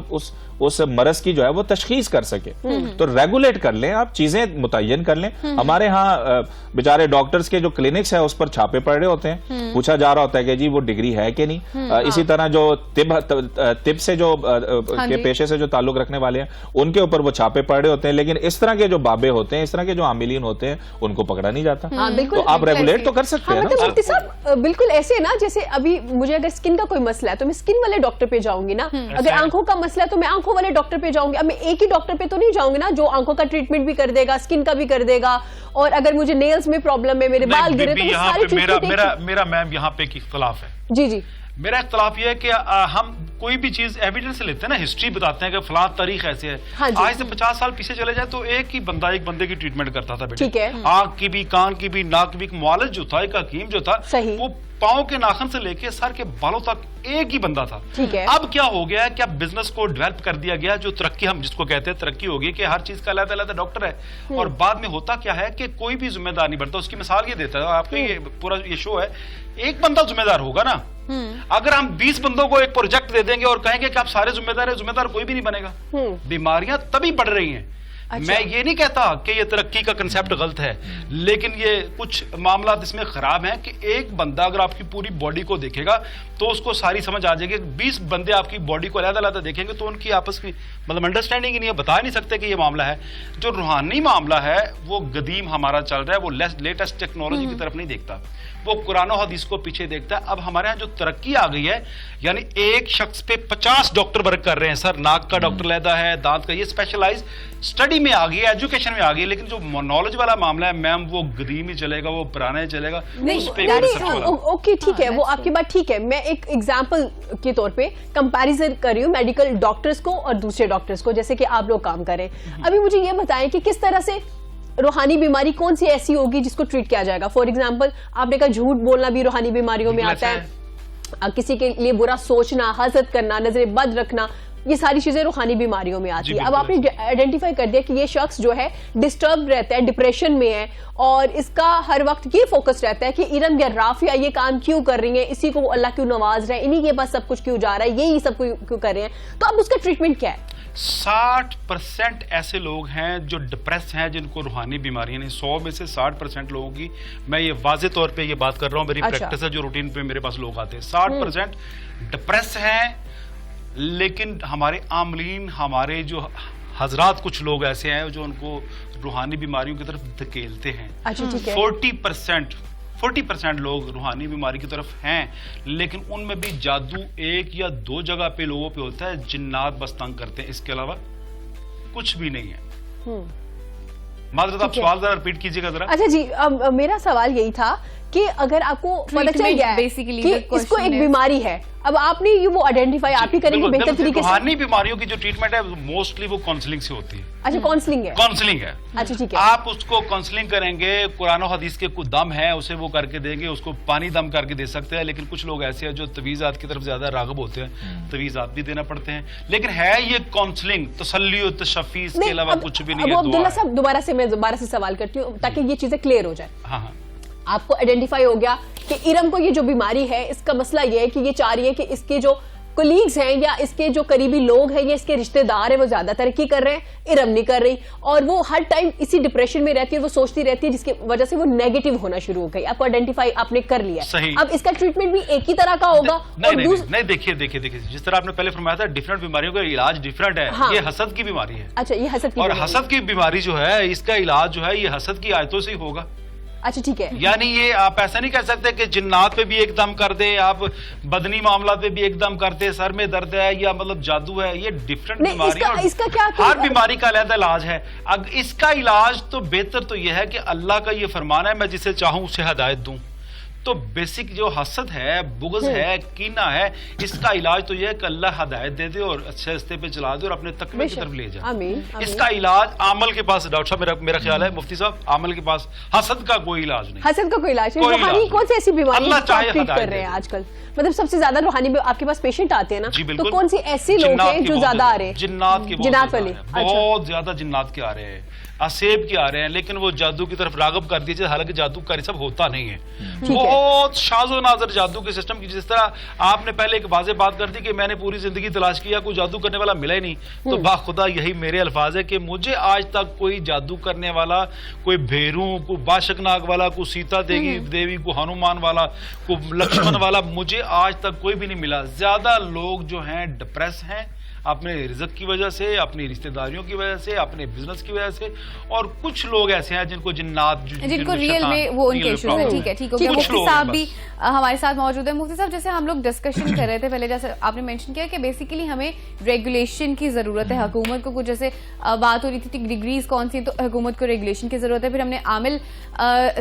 उस मरज की जो है वो तशखीस कर सके। तो रेगुलेट कर लें, आप चीजें मुतय्यन कर लें। हमारे यहाँ बेचारे डॉक्टर्स के जो क्लिनिक्स है उस पर छापे पड़ रहे होते हैं, पूछा जा रहा होता है कि जी वो डिग्री है कि नहीं। इसी तरह जो तिब से जो के पेशे से जो ताल्लुक रखने वाले हैं उनके ऊपर वो छापे पड़ रहे होते हैं, लेकिन इस तरह के जो बाबे होते हैं, इस तरह के जो आमिलीन होते हैं, उनको पकड़ा नहीं जाता। तो आप रेगुलेट तो कर सकते हैं ना। मुफ्ती साहब बिल्कुल ऐसे ना, जैसे अभी मुझे अगर स्किन का कोई मसला है तो मैं स्किन वाले डॉक्टर पे जाऊंगी ना, अगर आंखों का मसला है तो मैं आंखों वाले डॉक्टर पे जाऊंगी। अब मैं एक ही डॉक्टर पे तो नहीं जाऊंगी ना जो आंखों का ट्रीटमेंट भी कर देगा, स्किन का भी कर देगा। और अगर मुझे नेल्स में प्रॉब्लम है, मेरे बाल गिरे, तो सारी चीजें मेरा मैम यहाँ पे इख्तलाफ है। जी जी। मेरा इख्तलाफ ये है कि हम कोई भी चीज एविडेंस लेते हैं ना, हिस्ट्री बताते हैं कि फलां तारीख ऐसे है। आज से 50 साल पीछे चले जाए तो एक बंदे की ट्रीटमेंट करता था बेटे। ठीक है। आंख की भी, कान की भी, नाक की भी। मुआलिज जो था, एक हकीम जो था, वो पांव के नाखन से लेके सर के बालों तक एक ही बंदा था। ठीक है। अब क्या हो गया है कि अब बिजनेस को डेवलप कर दिया गया, जो तरक्की हम जिसको कहते हैं तरक्की हो गई कि हर चीज का अलग-अलग डॉक्टर है। और बाद में होता क्या है कि कोई भी जिम्मेदार नहीं बनता। उसकी मिसाल ये देता है, आपका ये पूरा ये शो है, एक बंदा जिम्मेदार होगा ना। अगर हम 20 बंदों को एक प्रोजेक्ट दे देंगे और कहेंगे कि आप सारे जिम्मेदार हैं, जिम्मेदार कोई भी नहीं बनेगा। बीमारियां तभी बढ़ रही हैं। अच्छा। मैं ये नहीं कहता कि ये तरक्की का कंसेप्ट गलत है, लेकिन ये कुछ मामला इसमें खराब हैं कि एक बंदा अगर आपकी पूरी बॉडी को देखेगा तो उसको सारी समझ आ जाएगी। 20 बंदे आपकी बॉडी को अलग-अलग देखेंगे तो उनकी आपस में मतलब अंडरस्टैंडिंग ही नहीं है, बता नहीं सकते कि ये मामला है। जो रूहानी मामला है वो गदीम हमारा चल रहा है, वो लेटेस्ट टेक्नोलॉजी की तरफ नहीं देखता, वो कुरान और हदीस को पीछे देखता है। अब हमारे यहाँ जो तरक्की आ गई है, यानी एक शख्स पे 50 डॉक्टर वर्क कर रहे हैं। सर नाक का डॉक्टर लहदा है, दांत का, ये स्पेशलाइज स्टडी में आ गई है, एजुकेशन में आ गई है। लेकिन जो नॉलेज वाला मामला है मैम, वो गदीम ही चलेगा, वो पुराना ही चलेगा। ओके ठीक है, वो आपकी बात ठीक है। मैं एक एग्जांपल के तौर पे कंपैरिजन कर रही हूँ मेडिकल डॉक्टर्स को और दूसरे डॉक्टर्स को, जैसे कि आप लोग काम करें। अभी मुझे ये बताएं कि किस तरह से रूहानी बीमारी कौन सी ऐसी होगी जिसको ट्रीट किया जाएगा। फॉर एग्जाम्पल आपने कहा झूठ बोलना भी रूहानी बीमारियों में आता है, किसी के लिए बुरा सोचना, हसद करना, नजरें बद रखना, ये सारी चीजें रूहानी बीमारियों में आती है। अब आपने आइडेंटिफाई कर दिया कि ये शख्स जो है डिस्टर्ब रहता है, डिप्रेशन में है, और इसका हर वक्त ये फोकस रहता है कि इरम या राफिया ये काम क्यों कर रही है, इसी को अल्लाह क्यों नवाज रहा है, इन्हीं के पास सब कुछ क्यों जा रहा है, यही सब क्यों कर रहे हैं। तो अब उसका ट्रीटमेंट क्या है? 60% ऐसे लोग हैं जो डिप्रेस हैं, जिनको रूहानी बीमारियां नहीं। 100 में से 60% लोगों की, मैं ये वाजे तौर पे ये बात कर रहा हूँ, मेरी प्रैक्टिस है, जो रूटीन पे मेरे पास लोग आते हैं, 60% डिप्रेस हैं। लेकिन हमारे आमलीन, हमारे जो हजरात, कुछ लोग ऐसे हैं जो उनको रूहानी बीमारियों की तरफ धकेलते हैं। अच्छा ठीक है। 40% लोग रूहानी बीमारी की तरफ हैं, लेकिन उनमें भी जादू एक या दो जगह पे लोगों पे होता है, जिन्नात बस तंग करते हैं, इसके अलावा कुछ भी नहीं है। माजरत, आप सवाल जरा रिपीट कीजिएगा जरा। अच्छा जी, अब मेरा सवाल यही था कि अगर आपको पता चल गया है कि इसको एक बीमारी है, अब आपने ये वो आइडेंटिफाई आप ही करेंगे बेहतर तरीके से। रूहानी बीमारियों की जो ट्रीटमेंट है मोस्टली वो काउंसलिंग से होती है। अच्छा काउंसलिंग है। काउंसलिंग है। अच्छा ठीक है। आप उसको काउंसलिंग करेंगे, कुरान और हदीस के कुछ दम है उसे वो करके देंगे, उसको पानी दम करके दे सकते हैं। लेकिन कुछ लोग ऐसे हैं जो तवीज़ात की तरफ ज्यादा राग़िब होते हैं, तवीज़ात भी देना पड़ते हैं। लेकिन है ये काउंसलिंग, तसल्ली और तशफ़ी, इसके अलावा कुछ भी नहीं है। अब्दुल्ला साहब मैं दोबारा से सवाल करती हूँ ताकि ये चीजें क्लियर हो जाए। हाँ, आपको आइडेंटिफाई हो गया कि इरम को ये जो बीमारी है, इसका मसला ये है कि ये चाह रही है कि इसके जो کولیگز ہیں یا اس کے جو قریبی لوگ ہیں یا اس کے رشتہ دار ہیں وہ زیادہ ترقی کر رہے ہیں، ارم نہیں کر رہی، اور وہ ہر ٹائم اسی ڈپریشن میں رہتی ہے، وہ سوچتی رہتی ہے، جس کی وجہ سے وہ نیگیٹو ہونا شروع ہو گئی. آپ کو آئیڈینٹیفائی آپ نے کر لیا. اب اس کا ٹریٹمنٹ بھی ایک ہی طرح کا ہوگا. نہیں دیکھیے جس طرح آپ نے پہلے فرمایا تھا ڈفرنٹ بیماریوں کا علاج ڈفرنٹ ہے. یہ حسد کی بیماری ہے. اچھا، یہ حسد کی اور حسد کی بیماری جو ہے اس کا علاج جو ہے یہ حسد کی آیتوں سے ہی ہوگا. اچھا ٹھیک ہے. یعنی یہ آپ ایسا نہیں کہہ سکتے کہ جنات پہ بھی ایک دم کر دے، آپ بدنی معاملات پہ بھی ایک دم کرتے، سر میں درد ہے یا مطلب جادو ہے. یہ ڈفرنٹ بیماری ہے، ہر بیماری کا علیحدہ علاج ہے. اس کا علاج تو بہتر تو یہ ہے کہ اللہ کا یہ فرمان ہے میں جسے چاہوں اسے ہدایت دوں. تو بیسک جو حسد ہے، بغض ہے، کینہ ہے، اس کا علاج تو یہ ہے کہ اللہ ہدایت دے دے اور اچھے راستے پہ چلا دے اور اپنے تقوی کی طرف لے جائے. اس کا علاج عمل کے پاس، ڈاکٹر صاحب میرا خیال ہے مفتی صاحب، عمل کے پاس حسد کا کوئی علاج نہیں. حسد کا کوئی علاج نہیں. روحانی کون سی ایسی بیماری ٹریٹ کر رہے ہیں آج کل؟ مطلب سب سے زیادہ روحانی آپ کے پاس پیشنٹ آتے ہیں نا، تو کون سی ایسی لوگ ہیں جو زیادہ آ رہے ہیں؟ جنات والے بہت زیادہ جنات کے آ رہے ہیں، اسیب کے آ رہے ہیں، لیکن وہ جادو کی طرف راغب کر دیجیے. حالانکہ جادو کا سب ہوتا نہیں ہے، بہت شاذ و نادر جادو کے سسٹم کی. جس طرح آپ نے پہلے ایک واضح بات کر دی کہ میں نے پوری زندگی تلاش کیا، کوئی جادو کرنے والا ملا ہی نہیں. تو باخدا یہی میرے الفاظ ہے کہ مجھے آج تک کوئی جادو کرنے والا، کوئی بھیروں، کوئی باشک ناگ والا، کوئی سیتا دیوی، کوئی ہنومان والا، کوئی لکشمن والا، مجھے آج تک کوئی بھی نہیں ملا. زیادہ لوگ جو ہیں ڈپریس ہیں اپنے رزق کی وجہ سے، اپنی رشتہ داریوں کی وجہ سے، اپنے بزنس کی وجہ سے، اور کچھ لوگ ایسے ہیں جن کو جنات، جن کو ریئل میں وہ ان کے ایشوز ہیں. ٹھیک ہے. مفتی صاحب بھی ہمارے ساتھ موجود ہیں. مفتی صاحب، جیسے ہم لوگ ڈسکشن کر رہے تھے پہلے، جیسے آپ نے مینشن کیا کہ بیسیکلی ہمیں ریگولیشن کی ضرورت ہے. حکومت کو کچھ جیسے بات ہو رہی تھی ڈگریز کون سی، تو حکومت کو ریگولیشن کی ضرورت ہے. پھر ہم نے عامل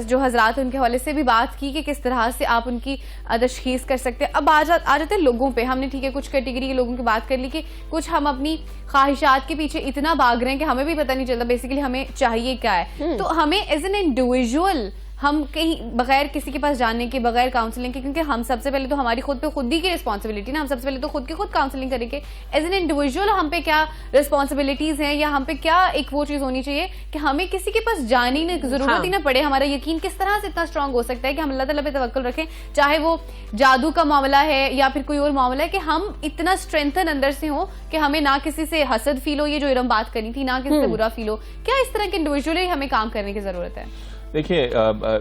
جو حضرات ان کے حوالے سے بھی بات کی کہ کس طرح سے آپ ان کی تشخیص کر سکتے ہیں. اب آ جاتے ہیں لوگوں پہ. ہم نے ٹھیک ہے کچھ کیٹیگری کے لوگوں کی بات کر لی کہ کچھ ہم اپنی خواہشات کے پیچھے اتنا بھاگ رہے ہیں کہ ہمیں بھی پتہ نہیں چلتا بیسیکلی ہمیں چاہیے کیا ہے. تو ہمیں ایز این انڈیویژول ہم کہیں بغیر کسی کے پاس جانے کے، بغیر کاؤنسلنگ کے، کیونکہ ہم سب سے پہلے تو ہماری خود پہ خود ہی کی رسپانسبلٹی نا، ہم سب سے پہلے تو خود کی خود کاؤنسلنگ کریں گے. ایز این انڈیویژول ہم پہ کیا رسپانسبلٹیز ہیں، یا ہم پہ کیا ایک وہ چیز ہونی چاہیے کہ ہمیں کسی کے پاس جانے کی ضرورت ہی نہ پڑے. ہمارا یقین کس طرح سے اتنا اسٹرانگ ہو سکتا ہے کہ ہم اللہ تعالیٰ پہ توکل رکھیں، چاہے وہ جادو کا معاملہ ہے یا پھر کوئی اور معاملہ ہے، کہ ہم اتنا اسٹرینتھن اندر سے ہوں کہ ہمیں نہ کسی سے حسد فیل ہو، یہ جو ارم بات کرنی تھی، نہ کسی سے برا فیل ہو. کیا اس طرح کے انڈیویژولی ہمیں کام کرنے کی ضرورت ہے؟ دیکھیے،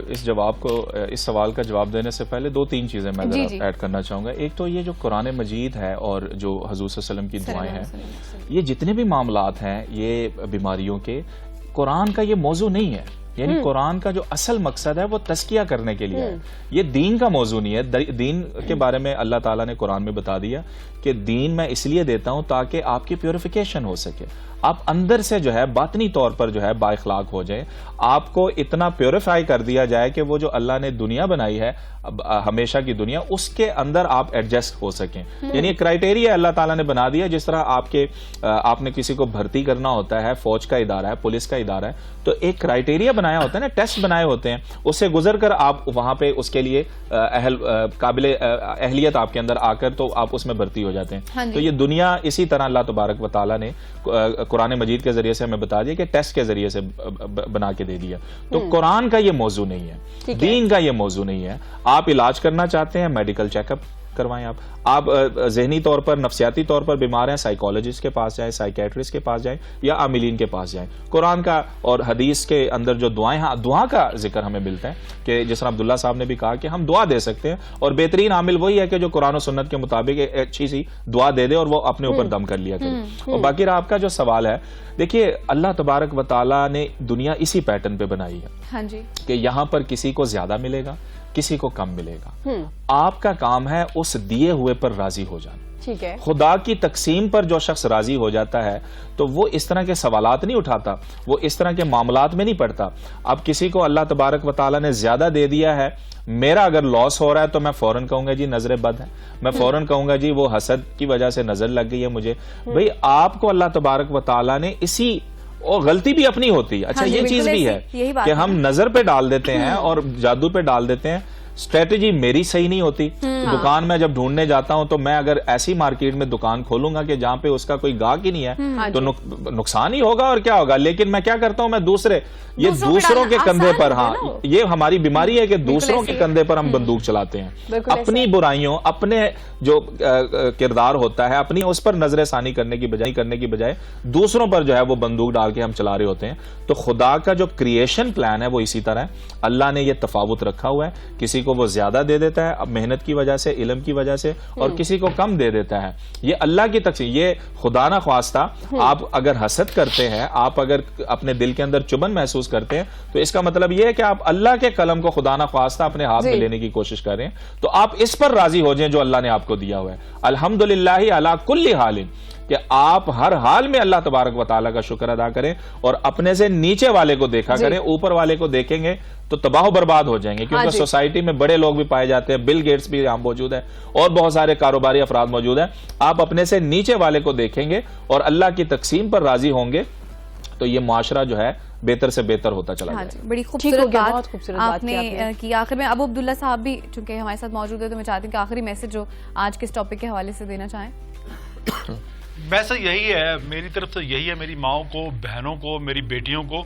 اس جواب کو، اس سوال کا جواب دینے سے پہلے دو تین چیزیں میں ایڈ کرنا چاہوں گا. ایک تو یہ جو قرآن مجید ہے اور جو حضور صلی اللہ علیہ وسلم کی دعائیں ہیں، یہ جتنے بھی معاملات ہیں یہ بیماریوں کے، قرآن کا یہ موضوع نہیں ہے. یعنی قرآن کا جو اصل مقصد ہے وہ تزکیہ کرنے کے لیے ہے. یہ دین کا موضوع نہیں ہے. دین کے بارے میں اللہ تعالیٰ نے قرآن میں بتا دیا کہ دین میں اس لیے دیتا ہوں تاکہ آپ کی پیوریفیکیشن ہو سکے، آپ اندر سے جو ہے باطنی طور پر جو ہے با اخلاق ہو جائیں، آپ کو اتنا پیوریفائی کر دیا جائے کہ وہ جو اللہ نے دنیا بنائی ہے ہمیشہ کی دنیا، اس کے اندر آپ ایڈجسٹ ہو سکیں. یعنی ایک کرائٹیریا اللہ تعالیٰ نے بنا دیا. جس طرح آپ نے کسی کو بھرتی کرنا ہوتا ہے، فوج کا ادارہ ہے، پولیس کا ادارہ ہے، تو ایک کرائٹیریا بنایا ہوتا ہے نا، ٹیسٹ بنائے ہوتے ہیں، اس سے گزر کر آپ وہاں پہ اس کے لیے قابل اہلیت آپ کے اندر آ کر تو آپ اس میں بھرتی ہو جاتے ہیں. تو یہ دنیا اسی طرح اللہ تبارک و تعالیٰ نے قرآن مجید کے ذریعے سے ہمیں بتا دیا کہ ٹیسٹ کے ذریعے سے بنا کے دے دیا. تو قرآن کا یہ موضوع نہیں ہے، دین کا یہ موضوع نہیں ہے. آپ علاج کرنا چاہتے ہیں، میڈیکل چیک اپ کروائیں. آپ ذہنی طور پر، نفسیاتی طور پر بیمار ہیں، سائیکالوجسٹ کے پاس جائیں، سائیکیٹرسٹ کے پاس جائیں یا عاملین کے پاس جائیں. قرآن کا اور حدیث کے اندر جو دعائیں ہیں، دعا کا ذکر ہمیں ملتا ہے کہ جس طرح عبداللہ صاحب نے بھی کہا کہ ہم دعا دے سکتے ہیں، اور بہترین عامل وہی ہے کہ جو قرآن و سنت کے مطابق اچھی سی دعا دے دے اور وہ اپنے اوپر دم کر لیا کرے. اور باقی رہا آپ کا جو سوال ہے، دیکھیے اللہ تبارک و تعالیٰ نے دنیا اسی پیٹرن پہ بنائی ہے کہ یہاں پر کسی کو زیادہ ملے گا، کسی کو کم ملے گا. آپ کا کام ہے اس دیے ہوئے پر راضی ہو جانا. ٹھیک ہے. خدا کی تقسیم پر جو شخص راضی ہو جاتا ہے تو وہ اس طرح کے سوالات نہیں اٹھاتا، وہ اس طرح کے معاملات میں نہیں پڑتا. اب کسی کو اللہ تبارک و تعالیٰ نے زیادہ دے دیا ہے، میرا اگر لاس ہو رہا ہے تو میں فوراً کہوں گا جی نظر بد ہے، میں فوراً کہوں گا جی وہ حسد کی وجہ سے نظر لگ گئی ہے مجھے. بھئی آپ کو اللہ تبارک و تعالیٰ نے اسی، اور غلطی بھی اپنی ہوتی ہے. اچھا یہ چیز بھی ہے کہ ہم نظر پہ ڈال دیتے ہیں اور جادو پہ ڈال دیتے ہیں. स्ट्रेटजी मेरी सही नहीं होती। दुकान में जब ढूंढने जाता हूं तो मैं अगर ऐसी मार्केट में दुकान खोलूंगा कि जहां पे उसका कोई गाहक ही नहीं है तो नुकसान ही होगा और क्या होगा। लेकिन मैं क्या करता हूं, मैं दूसरों के कंधे पर, हाँ ये हमारी बीमारी है कि दूसरों के कंधे पर हम बंदूक चलाते हैं। अपनी बुराइयों, अपने जो किरदार होता है, अपनी उस पर नजर सानी करने की बजाय दूसरों पर जो है वो बंदूक डाल के हम चला रहे होते हैं। तो खुदा का जो क्रिएशन प्लान है वो इसी तरह है। अल्लाह ने ये तफावुत रखा हुआ है, किसी को वो ज्यादा दे देता है अब मेहनत की वजह से, इल्म की वजह से, और किसी को कम दे देता है। ये अल्लाह की तकसीम, ये खुदा ना ख्वास्ता आप अगर हसद करते हैं, आप अगर अपने दिल के अंदर चुभन महसूस करते हैं, तो इसका मतलब ये है कि आप अल्लाह के कलम को खुदा ना ख्वास्ता अपने हाथ में लेने की कोशिश कर रहे हैं। तो आप इस पर राजी हो जाएं जो अल्लाह ने आपको दिया हुआ है। अल्हम्दुलिल्लाह अला कुल्ली हालिन, कि आप हर हाल में अल्लाह तबारक व तआला का शुक्र अदा करें और अपने से नीचे वाले को देखा करें। ऊपर वाले को देखेंगे तो तबाह बर्बाद हो जाएंगे, क्योंकि सोसाइटी में बड़े लोग भी पाए जाते हैं, बिल गेट्स भी यहाँ मौजूद है और बहुत सारे कारोबारी अफराद मौजूद हैं। आप अपने से नीचे वाले को देखेंगे और अल्लाह की तकसीम पर राजी होंगे तो ये मुआशरा जो है बेहतर से बेहतर होता चला जाएगा। बड़ी खूबसूरत बात आपने की। आखिर में अबू अब्दुल्ला साहब भी चूंकि हमारे साथ मौजूद है, तो मैं चाहती हूँ कि आखिरी मैसेज जो आज के इस टॉपिक के हवाले से देना चाहें। वैसे यही है, मेरी तरफ से यही है, मेरी माओ को, बहनों को, मेरी बेटियों को,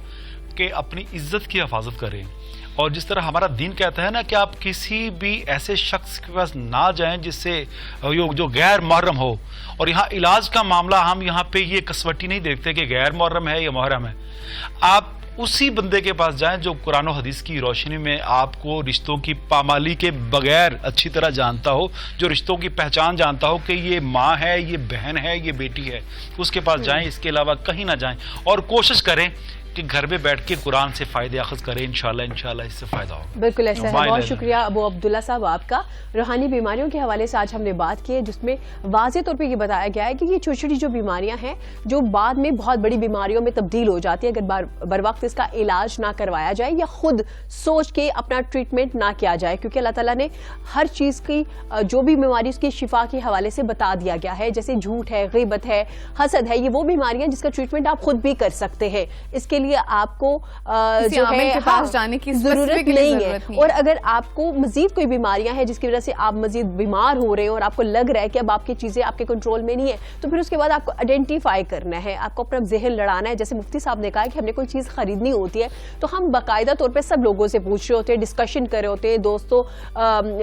कि अपनी इज्जत की हिफाजत करें। और जिस तरह हमारा दीन कहता है ना कि आप किसी भी ऐसे शख्स के पास ना जाएं जिससे जो गैर मुहर्रम हो। और यहाँ इलाज का मामला हम यहाँ पे ये कसवटी नहीं देखते कि गैर मुहर्रम है या मुहर्रम है। आप उसी बंदे के पास जाएं जो कुरान और हदीस की रोशनी में आपको रिश्तों की पामाली के बगैर अच्छी तरह जानता हो, जो रिश्तों की पहचान जानता हो कि ये माँ है, ये बहन है, ये बेटी है। उसके पास जाएं, इसके अलावा कहीं ना जाएं। और कोशिश करें कि घर में बैठ के कुरान से फायदे अखज़ करें। इंशाल्लाह इससे फायदा होगा। बिल्कुल ऐसा है। बहुत शुक्रिया अबू अब्दुल्ला साहब आपका। रूहानी बीमारियों के हवाले से आज हमने बात की है, जिसमें वाज़े तौर पे ये बताया गया है कि ये छोटी छोटी जो बीमारियां हैं जो बाद में बहुत बड़ी बीमारियों में तब्दील हो जाती है अगर बर वक्त इसका इलाज ना करवाया जाए या खुद सोच के अपना ट्रीटमेंट ना किया जाए, क्योंकि अल्लाह ताला ने हर चीज़ की जो भी बीमारी उसकी शिफा के हवाले से बता दिया गया है। जैसे झूठ है, ग़ीबत है, हसद है, ये वो बीमारियां जिसका ट्रीटमेंट आप खुद भी कर सकते हैं। इसके लिए आपको जो है के पास जाने की जरूरत नहीं है। और अगर आपको मजीद कोई बीमारियां हैं जिसकी वजह से आप मजीद बीमार हो रहे हैं और आपको लग रहा है कि अब आपकी चीजें आपके कंट्रोल में नहीं है, तो फिर उसके बाद आपको आइडेंटिफाई करना है, आपको अपना जहन लड़ाना है। जैसे मुफ्ती साहब ने कहा कि हमने कोई चीज खरीदनी होती है तो हम बाकायदा तौर पर सब लोगों से पूछ रहे होते हैं, डिस्कशन कर रहे होते हैं, दोस्तों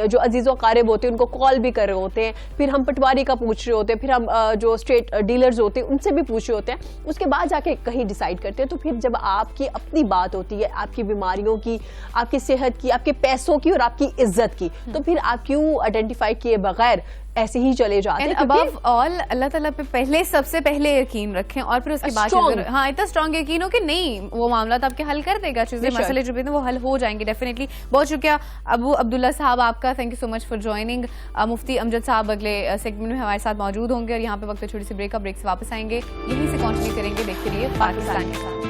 जो अजीजों कारिब होते हैं उनको कॉल भी कर रहे होते हैं, फिर हम पटवारी का पूछ रहे होते हैं, फिर हम जो स्ट्रेट डीलर्स होते हैं उनसे भी पूछ रहे होते हैं। उसके बाद जाके कहीं डिसाइड करते हैं। तो फिर जब आपकी अपनी बात होती है, आपकी बीमारियों की, आपकी सेहत की, आपके पैसों की और आपकी इज्जत की, तो फिर आप क्यों आइडेंटिफाई किए बगैर ऐसे ही चले जाते हैं। अबव ऑल अल्लाह ताला पे पहले सबसे पहले यकीन रखें और फिर उसके बाद हाँ इतना स्ट्रॉन्ग यकीन हो कि नहीं वो मामला तो आपके हल कर देगा, चीजें मसले जो भी वो हल हो जाएंगे डेफिनेटली। बहुत शुक्रिया अबू अब्दुल्ला साहब आपका, thank you so much for joining. मुफ्ती अमजद साहब अगले सेगमेंट में हमारे साथ मौजूद होंगे और यहाँ पे वक्त छोटी सी ब्रेक से वापस आएंगे, यहीं से कंटिन्यू करेंगे। देखते रहिए पाकिस्तान के साथ।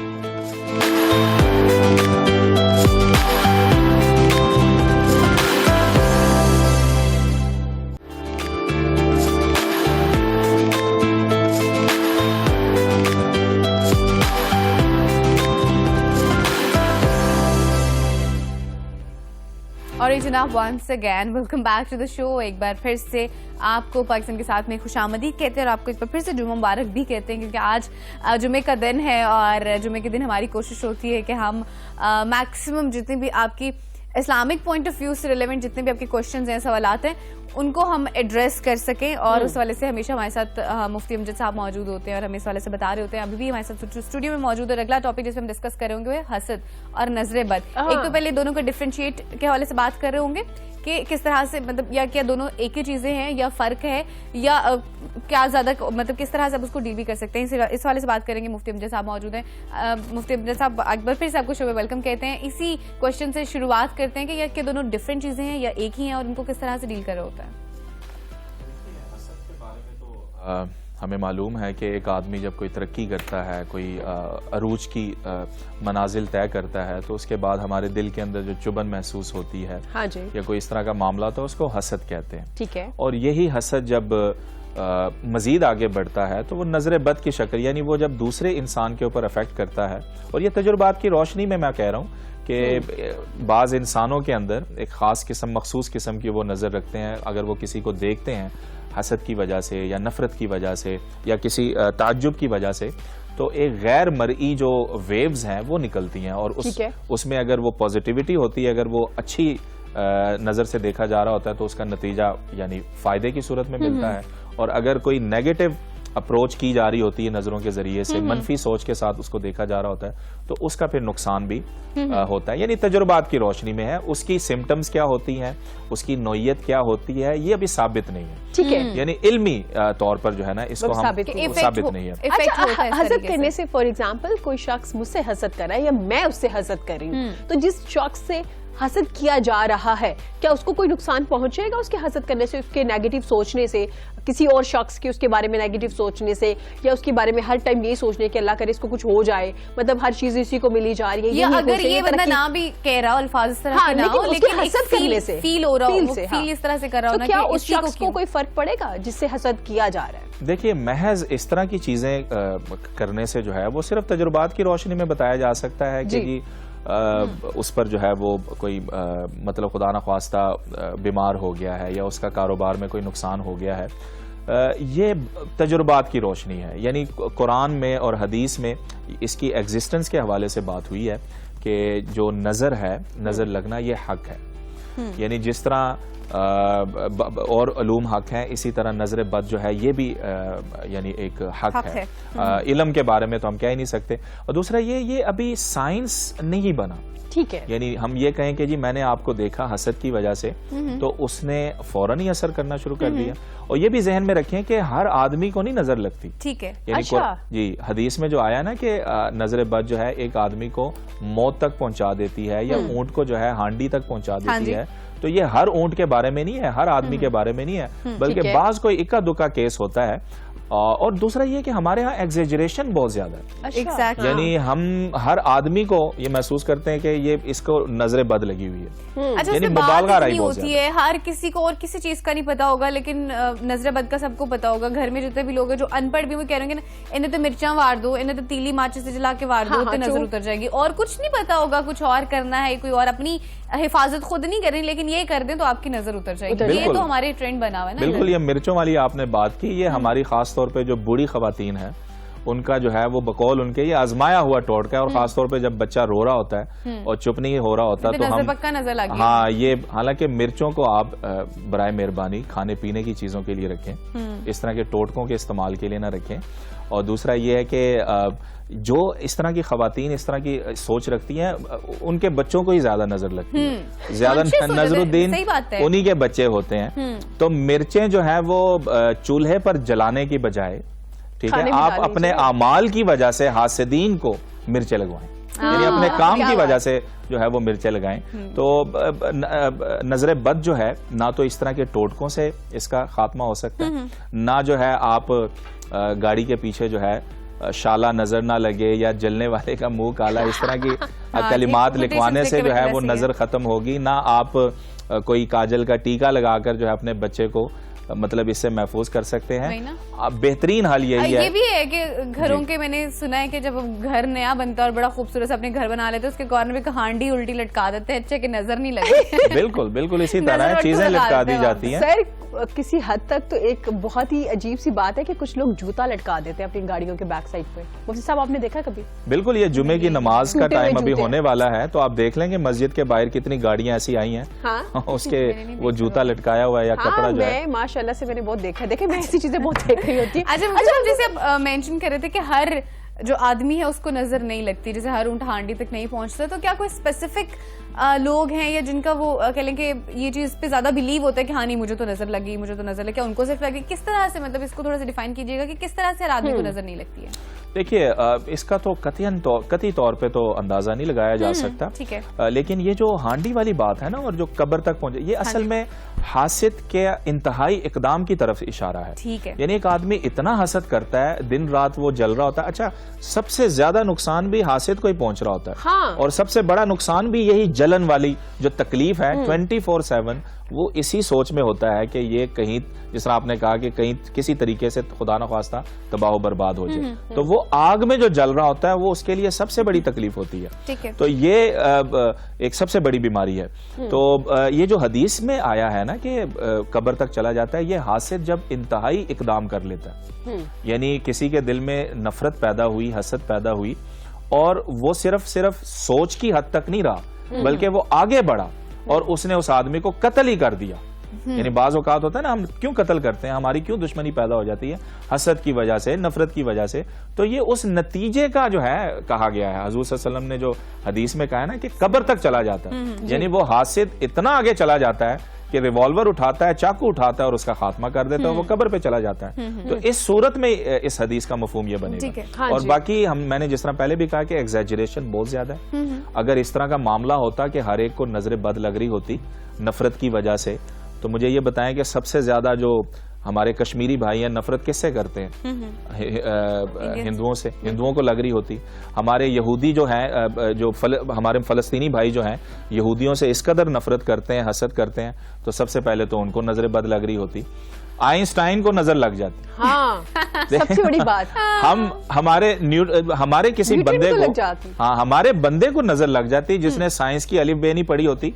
और जनाब once again welcome back to the show. एक बार फिर से आपको पाकिस्तान के साथ में खुशामदीद कहते हैं और आपको एक बार फिर से जुम्मा मुबारक भी कहते हैं, क्योंकि आज जुमे का दिन है और जुमे के दिन हमारी कोशिश होती है कि हम मैक्सिमम जितनी भी आपकी इस्लामिक पॉइंट ऑफ व्यू से रिलेवेंट जितने भी आपके क्वेश्चंस हैं, सवालात हैं, उनको हम एड्रेस कर सकें। और उस वाले से हमेशा हमारे साथ मुफ्ती अमजद साहब मौजूद होते हैं और हमें इस वाले से बता रहे होते हैं। अभी भी हमारे साथ स्टूडियो में मौजूद है। अगला टॉपिक जिसे हम डिस्कस कर रहे होंगे वो हसद और नजरे बद। एक तो पहले दोनों को डिफरेंशिएट के हवाले से बात कर रहे होंगे कि किस तरह से, मतलब या क्या दोनों एक ही चीजें हैं या फर्क है, या क्या ज्यादा मतलब किस तरह से आप उसको डील भी कर सकते हैं, इस वाले से बात करेंगे। मुफ्ती अमजद साहब मौजूद हैं। मुफ्ती अमजद साहब एक बार फिर से आपको शो में वेलकम कहते हैं। इसी क्वेश्चन से शुरुआत करते हैं कि या क्या दोनों डिफरेंट चीजें हैं या एक ही हैं और इनको किस तरह से डील कर रहा होता है। हमें मालूम है कि एक आदमी जब कोई तरक्की करता है, कोई अरूज की मनाजिल तय करता है, तो उसके बाद हमारे दिल के अंदर जो चुभन महसूस होती है, हाँ जी, या कोई इस तरह का मामला, तो उसको हसद कहते हैं। ठीक है। और यही हसद जब मजीद आगे बढ़ता है तो वो नजर बद की शक्ल, यानी वो जब दूसरे इंसान के ऊपर अफेक्ट करता है। और ये तजुर्बात की रोशनी में मैं कह रहा हूँ کہ بعض انسانوں کے اندر ایک خاص قسم مخصوص قسم کی وہ نظر رکھتے ہیں. اگر وہ کسی کو دیکھتے ہیں حسد کی وجہ سے یا نفرت کی وجہ سے یا کسی تعجب کی وجہ سے, تو ایک غیر مرئی جو ویوز ہیں وہ نکلتی ہیں, اور اس میں اگر وہ پازیٹیوٹی ہوتی ہے, اگر وہ اچھی نظر سے دیکھا جا رہا ہوتا ہے تو اس کا نتیجہ یعنی فائدے کی صورت میں ملتا ہے. اور اگر کوئی نیگیٹو اپروچ کی جا رہی ہوتی ہے نظروں کے ذریعے سے, منفی سوچ کے ساتھ اس کو دیکھا جا رہا ہوتا ہے, تو اس کا پھر نقصان بھی ہوتا ہے. یعنی تجربات کی روشنی میں ہے, اس کی سمٹمز کیا ہوتی ہیں, اس کی نوعیت کیا ہوتی ہے, یہ ابھی ثابت نہیں ہے. ٹھیک ہے, یعنی علمی طور پر جو ہے نا اس کو ہم ثابت نہیں ہے. اچھا, حسد کرنے سے فار ایگزامپل کوئی شخص مجھ سے حسد کر رہا ہے یا میں اس سے حسد کر رہی ہوں, تو جس شخص سے حسد کیا جا رہا ہے کیا اس کو کوئی نقصان پہنچے گا اس کے حسد کرنے سے, اس کے نیگیٹو سوچنے سے, کسی اور شخص کی اس کے بارے میں نیگیٹو سوچنے سے, یا اس کے بارے میں ہر ٹائم یہ سوچنے کہ اللہ کرے اس کو کچھ ہو جائے, مطلب ہر چیز اسی کو ملی جا رہی ہے, یا اگر یہ بندہ نہ بھی کہہ رہا الفاظ اس طرح کے نہ ہو لیکن حسد کرنے سے فیل ہو رہا ہو, فیل اس طرح سے کر رہا ہو نا, کیا اس شخص کو کوئی فرق پڑے گا جس سے حسد کیا جا رہا ہے؟ دیکھیے, محض اس طرح کی چیزیں کرنے سے جو ہے وہ صرف تجربات کی روشنی میں بتایا جا سکتا ہے کہ جی اس پر جو ہے وہ کوئی مطلب خدا نخواستہ بیمار ہو گیا ہے یا اس کا کاروبار میں کوئی نقصان ہو گیا ہے. یہ تجربات کی روشنی ہے. یعنی قرآن میں اور حدیث میں اس کی ایگزسٹنس کے حوالے سے بات ہوئی ہے کہ جو نظر ہے, نظر لگنا یہ حق ہے. یعنی جس طرح اور علوم حق ہیں, اسی طرح نظر بد جو ہے یہ بھی یعنی ایک حق ہے. علم کے بارے میں تو ہم کہہ ہی نہیں سکتے. اور دوسرا یہ ابھی سائنس نہیں بنا. ٹھیک ہے, یعنی ہم یہ کہیں کہ جی میں نے آپ کو دیکھا حسد کی وجہ سے, تو اس نے فوراً ہی اثر کرنا شروع کر دیا. اور یہ بھی ذہن میں رکھیں کہ ہر آدمی کو نہیں نظر لگتی. ٹھیک ہے, یعنی جی حدیث میں جو آیا نا کہ نظر بد جو ہے ایک آدمی کو موت تک پہنچا دیتی ہے, یا اونٹ کو جو ہے ہانڈی تک پہنچا دیتی ہے. تو یہ ہر اونٹ کے بارے میں نہیں ہے, ہر آدمی کے بارے میں نہیں ہے, بلکہ بعض کوئی اکا دکا کیس ہوتا ہے. اور دوسرا یہ کہ ہمارے ہاں ایگزیجریشن بہت زیادہ ہے. یعنی ہم ہر آدمی کو یہ محسوس کرتے ہیں کہ یہ اس کو نظر بد لگی ہوئی ہے. اچھا, یعنی مبالغہ رہی ہوتی ہے, ہر کسی کو اور کسی چیز کا نہیں پتا ہوگا, لیکن نظر بد کا سب کو پتا ہوگا. گھر میں جتنے بھی لوگ ہیں جو ان پڑھ بھی وہ کہہ رہے ہیں کہ انہیں تو مرچاں وار دو, انہیں تو تیلی ماچس سے جلا کے وار دو, تو نظر اتر جائے گی. اور کچھ نہیں پتا ہوگا, کچھ اور کرنا ہے, کوئی اور اپنی حفاظت خود نہیں کر رہی, لیکن یہ کر دیں تو آپ کی نظر اتر جائے گی. یہ تو ہمارے ٹرینڈ بنا ہوا ہے نا. بالکل, یہ مرچوں والی آپ نے بات کی, یہ ہماری خاص طور پہ جو بوڑھی خواتین ہیں ان کا جو ہے وہ بقول ان کے یہ آزمایا ہوا ٹوٹکا ہے. اور خاص طور پہ جب بچہ رو رہا ہوتا ہے اور چپ نہیں ہو رہا ہوتا تو ہم یہ حالانکہ مرچوں کو آپ برائے مہربانی کھانے پینے کی چیزوں کے لیے رکھیں, اس طرح کے ٹوٹکوں کے استعمال کے لیے نہ رکھیں. اور دوسرا یہ ہے کہ جو اس طرح کی خواتین اس طرح کی سوچ رکھتی ہیں ان کے بچوں کو ہی زیادہ نظر لگتی ہے, زیادہ نظر الدین انہی کے بچے ہوتے ہیں. تو مرچیں جو ہیں وہ چولہے پر جلانے کی بجائے, ٹھیک ہے, آپ اپنے اعمال کی وجہ سے حاسدین کو مرچیں لگوائیں, یعنی اپنے کام کی وجہ سے جو ہے وہ مرچیں لگائیں. تو نظر بد جو ہے نہ تو اس طرح کے ٹوٹکوں سے اس کا خاتمہ ہو سکتا ہے, نہ جو ہے آپ گاڑی کے پیچھے جو ہے شالہ نظر نہ لگے یا جلنے والے کا منہ کالا, اس طرح کی کلمات لکھوانے سے جو ہے وہ نظر ختم ہوگی. نہ آپ کوئی کاجل کا ٹیکا لگا کر جو ہے اپنے بچے کو مطلب اس سے محفوظ کر سکتے ہیں. بہترین حال یہی ہے. یہ بھی ہے کہ گھروں کے میں نے سنا ہے کہ جب گھر نیا بنتا ہے اور بڑا خوبصورت سے اپنے گھر بنا لیتے ہیں, اس کے کارنر میں ہانڈی الٹی لٹکا دیتے ہیں, اچھا کہ نظر نہیں لگے. بالکل بالکل اسی طرح چیزیں لٹکا دی جاتی ہیں. سر کسی حد تک تو ایک بہت ہی عجیب سی بات ہے کہ کچھ لوگ جوتا لٹکا دیتے ہیں اپنی گاڑیوں کے بیک سائڈ پہ. مفتی صاحب آپ نے دیکھا کبھی؟ بالکل, یہ جمعے کی نماز کا ٹائم ابھی ہونے والا ہے, تو آپ دیکھ لیں گے مسجد کے باہر کتنی گاڑیاں ایسی آئی ہیں اس کے وہ جوتا لٹکایا ہوا ہے یا کپڑا جو ہے. ماشاء اللہ سے میں نے بہت دیکھا. دیکھیں میں ایسی چیزیں بہت دیکھ رہی ہوتی ہیں. اچھا, جیسے آپ مینشن کر رہے تھے کہ ہر جو آدمی ہے اس کو نظر نہیں لگتی, جیسے ہر اونٹ ہانڈی تک نہیں پہنچتا, تو کیا کوئی اسپیسیفک لوگ ہیں یا جن کا وہ کہہ لیں کہ یہ چیز پہ زیادہ بلیو ہوتا ہے کہ ہاں نہیں مجھے تو نظر لگی, مجھے تو نظر لگی, کیا ان کو صرف لگی؟ کس طرح سے, مطلب اس کو تھوڑا سا ڈیفائن کیجیے گا کہ کس طرح سے ہر آدمی کو نظر نہیں لگتی ہے؟ دیکھیے, اس کا تو قطعی طور پہ تو اندازہ نہیں لگایا جا سکتا, لیکن یہ جو ہانڈی والی بات ہے نا اور جو قبر تک پہنچے, یہ اصل میں حاسد کے انتہائی اقدام کی طرف اشارہ ہے. یعنی ایک آدمی اتنا حسد کرتا ہے, دن رات وہ جل رہا ہوتا ہے. اچھا, سب سے زیادہ نقصان بھی حاسد کو ہی پہنچ رہا ہوتا ہے, اور سب سے بڑا نقصان بھی یہی جلن والی جو تکلیف ہے 24/7 وہ اسی سوچ میں ہوتا ہے کہ یہ کہیں جس طرح آپ نے کہا کہ کہیں کسی طریقے سے خدا نخواستہ تباہ و برباد ہو جائے، تو وہ آگ میں جو جل رہا ہوتا ہے وہ اس کے لیے سب سے بڑی تکلیف ہوتی ہے. تو یہ ایک سب سے بڑی بیماری ہے. تو یہ جو حدیث میں آیا ہے نا کہ قبر تک چلا جاتا ہے، یہ حاسد جب انتہائی اقدام کر لیتا ہے، یعنی کسی کے دل میں نفرت پیدا ہوئی، حسد پیدا ہوئی، اور وہ صرف سوچ کی حد تک نہیں رہا بلکہ وہ آگے بڑھا اور اس نے اس آدمی کو قتل ہی کر دیا. یعنی بعض اوقات ہوتا ہے نا، ہم کیوں قتل کرتے ہیں، ہماری کیوں دشمنی پیدا ہو جاتی ہے؟ حسد کی وجہ سے، نفرت کی وجہ سے. تو یہ اس نتیجے کا جو ہے کہا گیا ہے. حضور صلی اللہ علیہ وسلم نے جو حدیث میں کہا ہے نا کہ قبر تک چلا جاتا ہے، یعنی وہ حاسد اتنا آگے چلا جاتا ہے کہ ریوالور اٹھاتا ہے، چاقو اٹھاتا ہے اور اس کا خاتمہ کر دیتا ہے، وہ قبر پہ چلا جاتا ہے. تو اس صورت میں اس حدیث کا مفہوم یہ بنے گا. اور باقی میں نے جس طرح پہلے بھی کہا کہ ایگزیجریشن بہت زیادہ ہے. اگر اس طرح کا معاملہ ہوتا کہ ہر ایک کو نظر بد لگ رہی ہوتی نفرت کی وجہ سے، تو مجھے یہ بتائیں کہ سب سے زیادہ جو ہمارے کشمیری بھائی ہیں نفرت کس سے کرتے ہیں؟ ہندوؤں سے. ہندوؤں کو لگ رہی ہوتی. ہمارے یہودی جو ہیں، جو ہمارے فلسطینی بھائی جو ہیں یہودیوں سے اس قدر نفرت کرتے ہیں، حسد کرتے ہیں، تو سب سے پہلے تو ان کو نظر بد لگ رہی ہوتی. آئنسٹائن کو نظر لگ جاتی. ہاں سب سے بڑی بات. ہمارے کسی بندے کو، ہاں ہمارے بندے کو نظر لگ جاتی جس نے سائنس کی الف بے نہیں پڑھی ہوتی،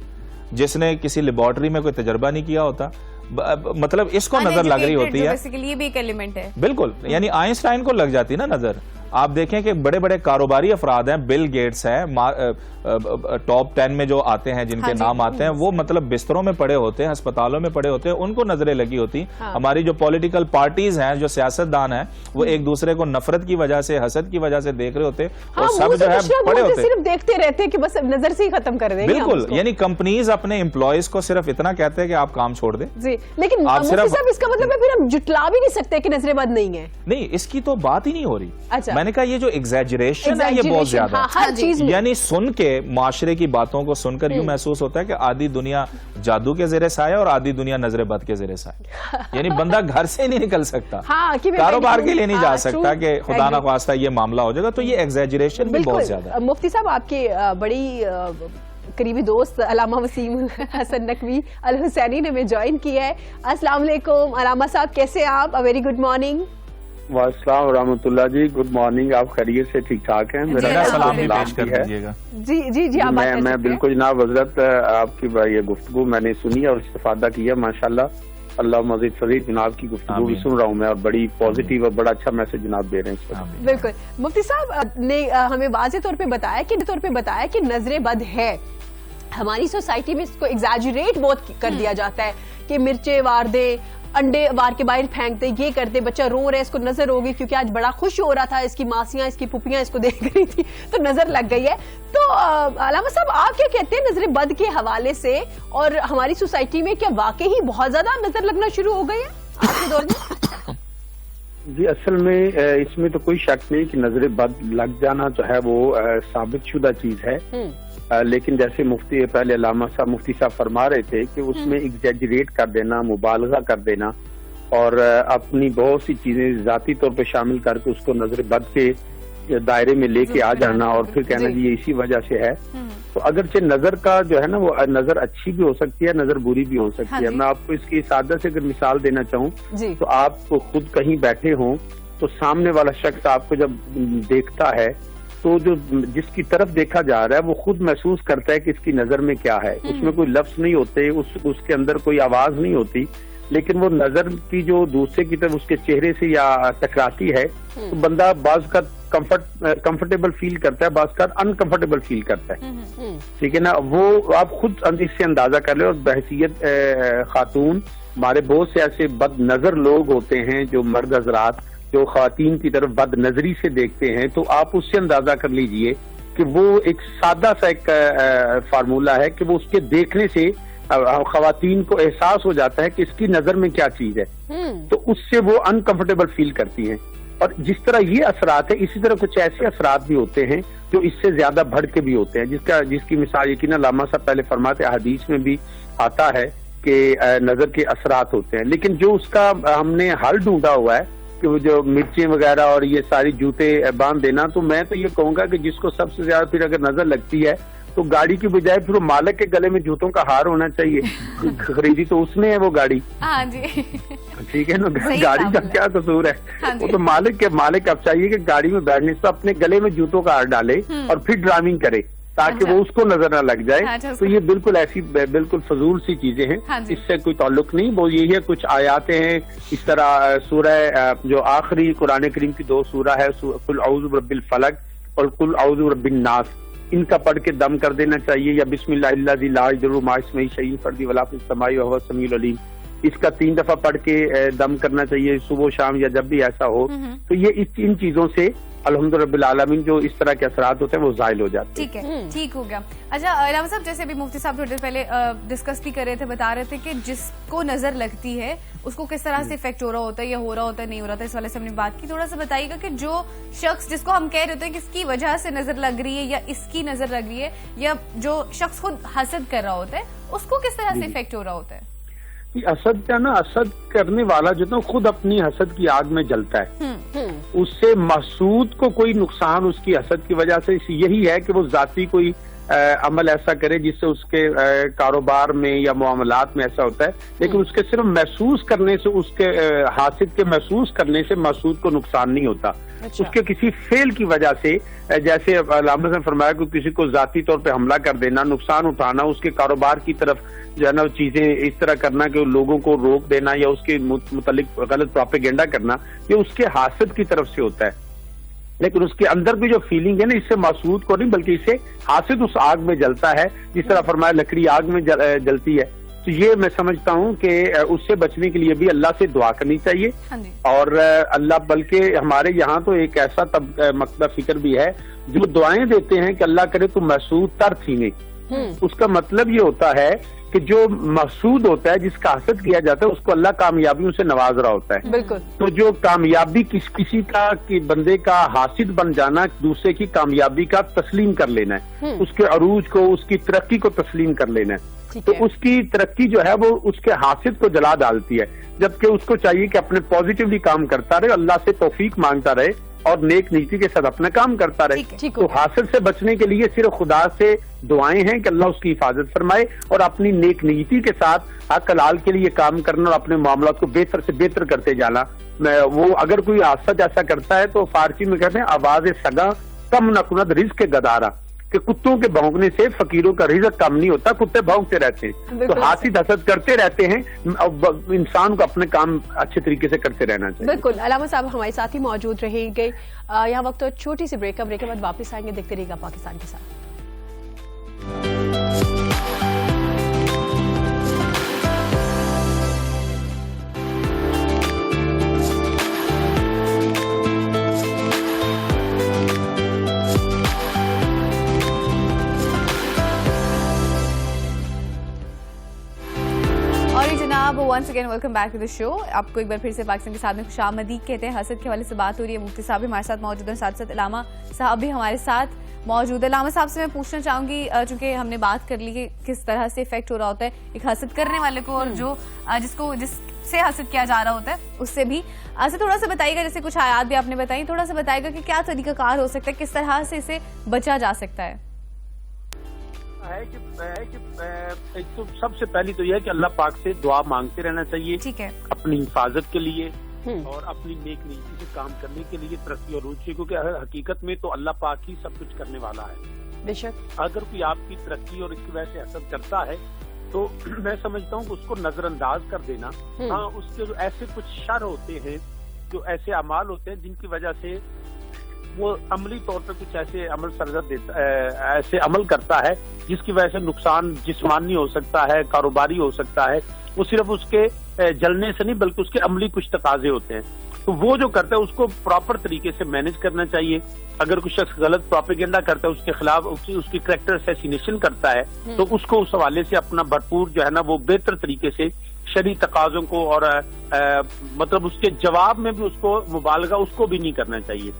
جس نے کسی لیبارٹری میں کوئی تجربہ نہیں کیا ہوتا. مطلب اس کو نظر لگ رہی ہوتی ہے. یہ بھی ایک ایلیمنٹ ہے. بالکل. یعنی آئنسٹائن کو لگ جاتی نا نظر. آپ دیکھیں کہ بڑے بڑے کاروباری افراد ہیں، بل گیٹس ہیں، ٹاپ 10 میں جو آتے ہیں، جن کے نام آتے ہیں، وہ مطلب بستروں میں پڑے ہوتے ہیں، ہسپتالوں میں پڑے ہوتے ہیں، ان کو نظریں لگی ہوتی. ہماری جو پولیٹیکل پارٹیز ہیں، جو سیاستدان ہیں، وہ ایک دوسرے کو نفرت کی وجہ سے، حسد کی وجہ سے دیکھ رہے ہوتے اور سب جو ہے پڑے ہوتے، صرف دیکھتے رہتے ہیں کہ بس نظر سے ہی ختم کر دیں. بالکل. یعنی کمپنیز اپنے امپلائیز کو صرف اتنا کہتے ہیں کہ آپ کام چھوڑ دیں. جی لیکن مفتی صاحب اس کا مطلب ہے پھر ہم جٹلا بھی نہیں سکتے کہ نظر بد نہیں ہے. نہیں، اس کی تو بات ہی نہیں ہو رہی. میں نے کہا یہ جو ایگزیجریشن ہے یہ بہت زیادہ ہے. ہر چیز یعنی سن کے معاشرے کی باتوں کو سن کر یوں محسوس ہوتا ہے کہ آدھی دنیا جادو کے زیر سایہ اور آدھی دنیا نظر بد کے زیر سایہ. یعنی بندہ گھر سے نہیں نکل سکتا، کاروبار کے لیے نہیں جا سکتا کہ خدا نخواستہ یہ معاملہ ہو جائے گا. تو یہ ایگزیجریشن بھی بہت زیادہ ہے. مفتی صاحب آپ کی بڑی قریبی دوست علامہ وسیم حسن نقوی الحسینی نے ہمیں جوائن کیا ہے. السلام علیکم علامہ صاحب، کیسے ہیں آپ؟ Very good morning. والسلام ورحمۃ اللہ جی. Good morning. آپ خیریت سے ٹھیک ٹھاک ہیں؟ میرا سلام بھی پیش کر دیجیے گا. جی جی جی. میں بالکل جناب حضرت آپ کی یہ گفتگو میں نے سنی اور استفادہ کیا ماشاءاللہ. اللہ مزید فضیل جناب کی گفتگو بھی سن رہا ہوں میں، اور بڑی پازیٹیو اور بڑا اچھا میسج جناب دے رہے ہیں. بالکل. مفتی صاحب نے ہمیں واضح طور پہ بتایا کہ نظر بد ہے. ہماری سوسائٹی میں اس کو ایگزیجریٹ بہت کر دیا جاتا ہے کہ مرچیں وار دے، انڈے وار کے باہر پھینک دے، یہ کر دے، بچہ رو رہا ہے اس کو نظر ہوگی کیونکہ آج بڑا خوش ہو رہا تھا، اس کی ماسیاں، اس کی پھپھیاں اس کو دیکھ رہی تھی تو نظر لگ گئی ہے. تو علامہ صاحب آپ کیا کہتے ہیں نظر بد کے حوالے سے، اور ہماری سوسائٹی میں کیا واقعی بہت زیادہ نظر لگنا شروع ہو گئی ہے آج کے دور میں؟ جی اصل میں اس میں تو کوئی شک نہیں کہ نظر بد لگ جانا جو ہے وہ ثابت شدہ چیز ہے. لیکن جیسے مفتی پہلے علامہ صاحب مفتی صاحب فرما رہے تھے کہ اس میں ایگزیجریٹ کر دینا، مبالغہ کر دینا اور اپنی بہت سی چیزیں ذاتی طور پہ شامل کر کے اس کو نظر بد کے دائرے میں لے کے آ جانا اور پھر کہنا جی یہ اسی وجہ سے ہے. تو اگرچہ نظر کا جو ہے نا وہ نظر اچھی بھی ہو سکتی ہے، نظر بری بھی ہو سکتی ہے. میں آپ کو اس کی سادہ سے اگر مثال دینا چاہوں تو آپ کو خود کہیں بیٹھے ہوں تو سامنے والا شخص آپ کو جب دیکھتا ہے تو جو جس کی طرف دیکھا جا رہا ہے وہ خود محسوس کرتا ہے کہ اس کی نظر میں کیا ہے. اس میں کوئی لفظ نہیں ہوتے، اس کے اندر کوئی آواز نہیں ہوتی، لیکن وہ نظر کی جو دوسرے کی طرف اس کے چہرے سے یا ٹکراتی ہے تو بندہ بعض کا کمفرٹیبل فیل کرتا ہے، بعض کا انکمفرٹیبل فیل کرتا ہے. ٹھیک ہے نا. وہ آپ خود اس سے اندازہ کر لیں. اور بحیثیت خاتون ہمارے بہت سے ایسے بد نظر لوگ ہوتے ہیں جو مرد حضرات جو خواتین کی طرف بد نظری سے دیکھتے ہیں، تو آپ اس سے اندازہ کر لیجئے کہ وہ ایک سادہ سا ایک فارمولہ ہے کہ وہ اس کے دیکھنے سے خواتین کو احساس ہو جاتا ہے کہ اس کی نظر میں کیا چیز ہے، تو اس سے وہ انکمفرٹیبل فیل کرتی ہیں. اور جس طرح یہ اثرات ہیں اسی طرح کچھ ایسے اثرات بھی ہوتے ہیں جو اس سے زیادہ بڑھ کے بھی ہوتے ہیں، جس کی مثال یقیناً علامہ صاحب پہلے فرماتے ہیں، حدیث میں بھی آتا ہے کہ نظر کے اثرات ہوتے ہیں. لیکن جو اس کا ہم نے حل ڈھونڈا ہوا ہے کہ وہ جو مرچیں وغیرہ اور یہ ساری جوتے باندھ دینا، تو میں تو یہ کہوں گا کہ جس کو سب سے زیادہ پھر اگر نظر لگتی ہے تو گاڑی کی بجائے پھر مالک کے گلے میں جوتوں کا ہار ہونا چاہیے. خریدی تو اس نے ہے وہ گاڑی, ہاں جی ٹھیک ہے نا, صحیح گاڑی کا کام ہے. کیا قصور ہے. ہاں جی. وہ تو مالک اب چاہیے کہ گاڑی میں بیٹھنے سے اپنے گلے میں جوتوں کا ہار ڈالے اور پھر ڈرائیونگ کرے تاکہ وہ اس کو نظر نہ لگ جائے. اچھا. تو یہ بالکل ایسی بالکل فضول سی چیزیں ہیں, ہاں جی. اس سے کوئی تعلق نہیں. وہ یہی ہے, کچھ آیاتیں ہیں اس طرح. سورہ جو آخری قرآن کریم کی 2 سورہ ہے, قل اعوذ برب الفلق اور قل اعوذ برب الناس, ان کا پڑھ کے دم کر دینا چاہیے, یا بسم اللہ الذی لا یضر مع اسمہ شیء فی الارض ولا فی السماء وهو السمیع العلیم, اس کا 3 دفعہ پڑھ کے دم کرنا چاہیے صبح و شام یا جب بھی ایسا ہو. تو یہ ان چیزوں سے الحمد رب العالمین جو اس طرح کے اثرات ہوتے ہیں وہ زائل ہو جاتے ہیں. ٹھیک ہے, ٹھیک ہو گیا. اچھا علامہ صاحب, جیسے ابھی مفتی صاحب تھوڑی دیر پہلے ڈسکس بھی کر رہے تھے, بتا رہے تھے کہ جس کو نظر لگتی ہے اس کو کس طرح سے افیکٹ ہو رہا ہوتا ہے, یا ہو رہا ہوتا ہے, نہیں ہو رہا تھا, اس والے سے ہم نے بات کی. تھوڑا سا بتائیے گا کہ جو شخص جس کو ہم کہہ رہے ہوتے ہیں کہ اس کی وجہ سے نظر لگ رہی ہے یا اس کی نظر لگ رہی ہے, یا جو شخص خود حسد کر رہا ہوتا ہے, اس کو کس طرح سے افیکٹ ہو رہا ہوتا ہے؟ حسد کیا نا, حسد کرنے والا جو نا خود اپنی حسد کی آگ میں جلتا ہے. اس سے محسود کو کوئی نقصان اس کی حسد کی وجہ سے یہی ہے کہ وہ ذاتی کوئی عمل ایسا کرے جس سے اس کے کاروبار میں یا معاملات میں ایسا ہوتا ہے, لیکن اس کے صرف محسوس کرنے سے, اس کے حاسد کے محسوس کرنے سے محسود کو نقصان نہیں ہوتا. اس کے کسی فیل کی وجہ سے, جیسے علامہ نے فرمایا کہ کسی کو ذاتی طور پہ حملہ کر دینا, نقصان اٹھانا, اس کے کاروبار کی طرف جو ہے نا چیزیں اس طرح کرنا کہ لوگوں کو روک دینا یا اس کے متعلق غلط پروپیگنڈا کرنا, یہ اس کے حاسد کی طرف سے ہوتا ہے. لیکن اس کے اندر بھی جو فیلنگ ہے نا, اس سے محسود کو نہیں بلکہ اس سے حاسد اس آگ میں جلتا ہے, جس طرح فرمایا لکڑی آگ میں جلتی ہے. تو یہ میں سمجھتا ہوں کہ اس سے بچنے کے لیے بھی اللہ سے دعا کرنی چاہیے. اور اللہ, بلکہ ہمارے یہاں تو ایک ایسا مکتب فکر بھی ہے جو دعائیں دیتے ہیں کہ اللہ کرے تو محسود تر چھینے. اس کا مطلب یہ ہوتا ہے کہ جو محسود ہوتا ہے, جس کا حسد کیا جاتا ہے, اس کو اللہ کامیابیوں سے نواز رہا ہوتا ہے. بالکل. تو جو کامیابی کسی کا بندے کا حاسد بن جانا, دوسرے کی کامیابی کا تسلیم کر لینا ہے, اس کے عروج کو, اس کی ترقی کو تسلیم کر لینا ہے. تو اس کی ترقی جو ہے وہ اس کے حاسد کو جلا ڈالتی ہے, جبکہ اس کو چاہیے کہ اپنے پازیٹیولی کام کرتا رہے, اللہ سے توفیق مانگتا رہے اور نیک نیتی کے ساتھ اپنا کام کرتا رہے. تو حاسد سے بچنے کے لیے صرف خدا سے دعائیں ہیں کہ اللہ اس کی حفاظت فرمائے, اور اپنی نیک نیتی کے ساتھ حق حلال کے لیے کام کرنا اور اپنے معاملات کو بہتر سے بہتر کرتے جانا. وہ اگر کوئی حاسد ایسا کرتا ہے تو فارسی میں کہتے ہیں آواز سگا کم نہ کند رزق کے گدارا, کہ کتوں کے بھونکنے سے فقیروں کا رزق کم نہیں ہوتا, کتے بھونکتے رہتے ہیں. تو حاسد حسد کرتے رہتے ہیں, انسان کو اپنے کام اچھے طریقے سے کرتے رہنا چاہیے. بالکل. علامہ صاحب ہمارے ساتھ ہی موجود رہیں گے. یہاں وقت چھوٹی سی بریک کے بعد واپس آئیں گے. دیکھتے رہیے گا پاکستان کے ساتھ. Once again welcome back to the show. آپ کو ایک بار پھر سے پاکستان کے ساتھ میں خوش آمدید کہتے ہیں. حسد کے حوالے سے بات ہو رہی ہے, مفتی صاحب بھی ہمارے ساتھ موجود ہیں, ساتھ ساتھ علامہ صاحب بھی ہمارے ساتھ موجود ہے. علامہ صاحب سے میں پوچھنا چاہوں گی, چونکہ ہم نے بات کر لی کہ کس طرح سے افیکٹ ہو رہا ہوتا ہے ایک حسد کرنے والے کو, اور جس سے حسد کیا جا رہا ہوتا ہے اس سے بھی. ایسے تھوڑا سا بتائیے گا, جیسے کچھ آیات بھی آپ نے بتائی, تھوڑا سا بتائیے گا کہ کیا طریقہ کار ہو سکتا ہے, کس طرح سے اسے بچا جا سکتا ہے؟ ایک تو سب سے پہلی تو یہ ہے کہ اللہ پاک سے دعا مانگتے رہنا چاہیے. ٹھیک ہے. اپنی حفاظت کے لیے اور اپنی نیک نیتی سے کام کرنے کے لیے, ترقی اور عروج, کیونکہ حقیقت میں تو اللہ پاک ہی سب کچھ کرنے والا ہے. بے شک. اگر کوئی آپ کی ترقی اور اس کی وجہ سے حسد کرتا ہے تو میں سمجھتا ہوں کہ اس کو نظر انداز کر دینا. ہاں, اس کے جو ایسے کچھ شر ہوتے ہیں, جو ایسے اعمال ہوتے ہیں جن کی وجہ سے وہ عملی طور پہ کچھ ایسے عمل سرزد دیتا, ایسے عمل کرتا ہے جس کی وجہ سے نقصان جسمانی ہو سکتا ہے, کاروباری ہو سکتا ہے. وہ صرف اس کے جلنے سے نہیں بلکہ اس کے عملی کچھ تقاضے ہوتے ہیں. تو وہ جو کرتا ہے اس کو پراپر طریقے سے مینج کرنا چاہیے. اگر کوئی شخص غلط پروپیگنڈا کرتا ہے, اس کے خلاف اس کی کریکٹر اسیسینیشن کرتا ہے, تو اس کو اس حوالے سے اپنا بھرپور جو ہے نا وہ بہتر طریقے سے شرعی تقاضوں کو اور مطلب اس کے جواب میں بھی اس کو مبالغہ اس کو بھی نہیں کرنا چاہیے.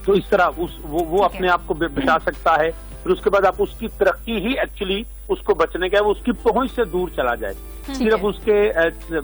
تو اس طرح وہ اپنے آپ کو بچا سکتا ہے. پھر اس کے بعد آپ اس کی ترقی ہی ایکچولی اس کو بچنے کا ہے، وہ اس کی پہنچ سے دور چلا جائے، صرف اس کے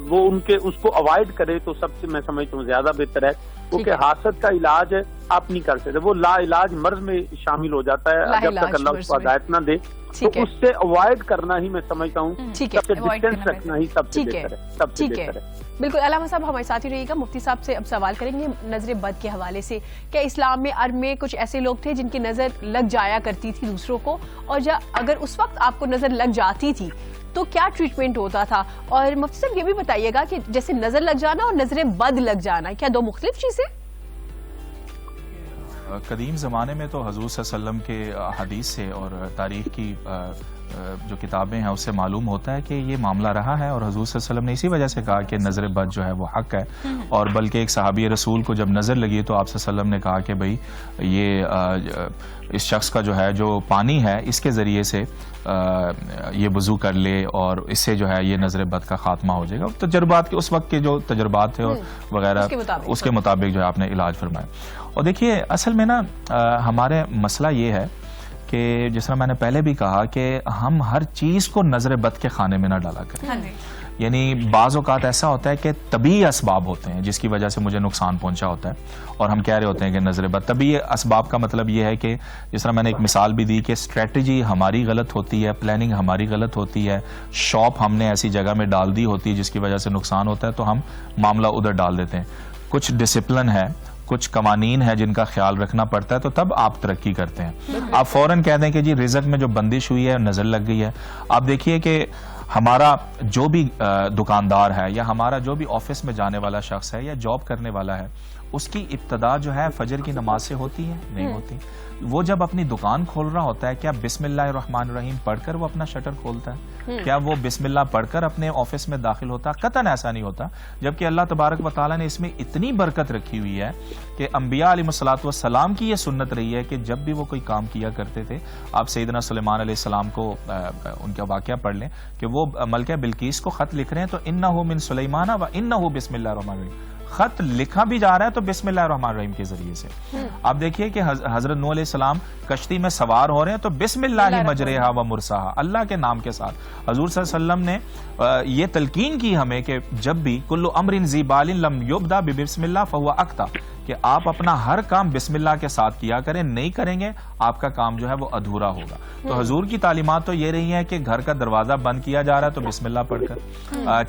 وہ ان کے اس کو اوائڈ کرے تو سب سے میں سمجھتا ہوں زیادہ بہتر ہے، کیونکہ حسد کا علاج آپ نہیں کر سکتے، وہ لا علاج مرض میں شامل ہو جاتا ہے جب تک اللہ اس کو ہدایت نہ دے، تو اس سے اوائڈ کرنا ہی میں سمجھتا ہوں سب سے ڈسٹینس رکھنا ہی سب سے بہتر ہے، سب سے بہتر ہے۔ بالکل علامہ صاحب ہمارے ساتھ ہی رہیے گا، مفتی صاحب سے اب سوال کریں گے نظر بد کے حوالے سے، کیا اسلام میں عرب میں کچھ ایسے لوگ تھے جن کی نظر لگ جایا کرتی تھی دوسروں کو، اور اگر اس وقت آپ کو نظر لگ جاتی تھی تو کیا ٹریٹمنٹ ہوتا تھا؟ اور مفتی صاحب یہ بھی بتائیے گا کہ جیسے نظر لگ جانا اور نظر بد لگ جانا کیا دو مختلف چیزیں؟ قدیم زمانے میں تو حضور صلی اللہ علیہ وسلم کے حدیث سے اور تاریخ کی جو کتابیں ہیں اس سے معلوم ہوتا ہے کہ یہ معاملہ رہا ہے، اور حضور صلی اللہ علیہ وسلم نے اسی وجہ سے کہا کہ نظر بد جو ہے وہ حق ہے، اور بلکہ ایک صحابی رسول کو جب نظر لگی تو آپ صلی اللہ علیہ وسلم نے کہا کہ بھئی یہ اس شخص کا جو ہے جو پانی ہے اس کے ذریعے سے یہ وضو کر لے اور اس سے جو ہے یہ نظر بد کا خاتمہ ہو جائے گا۔ تجربات کے اس وقت کے جو تجربات تھے اور وغیرہ اس کے مطابق جو ہے آپ نے علاج فرمایا۔ اور دیکھیے اصل میں نا ہمارے مسئلہ یہ ہے کہ جس طرح میں نے پہلے بھی کہا کہ ہم ہر چیز کو نظر بد کے خانے میں نہ ڈالا کریں، یعنی بعض اوقات ایسا ہوتا ہے کہ طبعی اسباب ہوتے ہیں جس کی وجہ سے مجھے نقصان پہنچا ہوتا ہے اور ہم کہہ رہے ہوتے ہیں کہ نظر بد۔ طبعی اسباب کا مطلب یہ ہے کہ جس طرح میں نے ایک مثال بھی دی کہ اسٹریٹجی ہماری غلط ہوتی ہے، پلاننگ ہماری غلط ہوتی ہے، شاپ ہم نے ایسی جگہ میں ڈال دی ہوتی ہے جس کی وجہ سے نقصان ہوتا ہے تو ہم معاملہ ادھر ڈال دیتے ہیں۔ کچھ ڈسپلن ہے، کچھ قوانین ہے جن کا خیال رکھنا پڑتا ہے تو تب آپ ترقی کرتے ہیں۔ آپ فوراً کہہ دیں کہ جی رزق میں جو بندش ہوئی ہے نظر لگ گئی ہے۔ آپ دیکھیے کہ ہمارا جو بھی دکاندار ہے یا ہمارا جو بھی آفس میں جانے والا شخص ہے یا جاب کرنے والا ہے، اس کی ابتدا جو ہے فجر کی نماز سے ہوتی ہے؟ نہیں ہوتی۔ وہ جب اپنی دکان کھول رہا ہوتا ہے کیا بسم اللہ الرحمن الرحیم پڑھ کر وہ اپنا شٹر کھولتا ہے؟ کیا وہ بسم اللہ پڑھ کر اپنے آفس میں داخل ہوتا؟ قطعاً ایسا نہیں ہوتا، جبکہ اللہ تبارک و تعالیٰ نے اس میں اتنی برکت رکھی ہوئی ہے کہ انبیاء علیہ الصلوۃ والسلام کی یہ سنت رہی ہے کہ جب بھی وہ کوئی کام کیا کرتے تھے، آپ سیدنا سلیمان علیہ السلام کو ان کا واقعہ پڑھ لیں کہ وہ ملکہ بلقیس کو خط لکھ رہے ہیں تو انہ من سلیمان و انہ بسم اللہ الرحمن الرحیم، خط لکھا بھی جا رہا ہے تو بسم اللہ الرحمن الرحیم کے ذریعے سے۔ آپ دیکھیے کہ حضرت نوح علیہ السلام کشتی میں سوار ہو رہے ہیں تو بسم اللہ مجرہا و مرساہا، اللہ کے نام کے ساتھ۔ حضور صلی اللہ علیہ وسلم نے یہ تلقین کی ہمیں کہ جب بھی کل امر ذی بال لم یبدا بسم اللہ فہو اقطع، کہ آپ اپنا ہر کام بسم اللہ کے ساتھ کیا کریں، نہیں کریں گے آپ کا کام جو ہے وہ ادھورا ہوگا۔ تو حضور کی تعلیمات تو یہ رہی ہیں کہ گھر کا دروازہ بند کیا جا رہا ہے تو بسم اللہ پڑھ کر،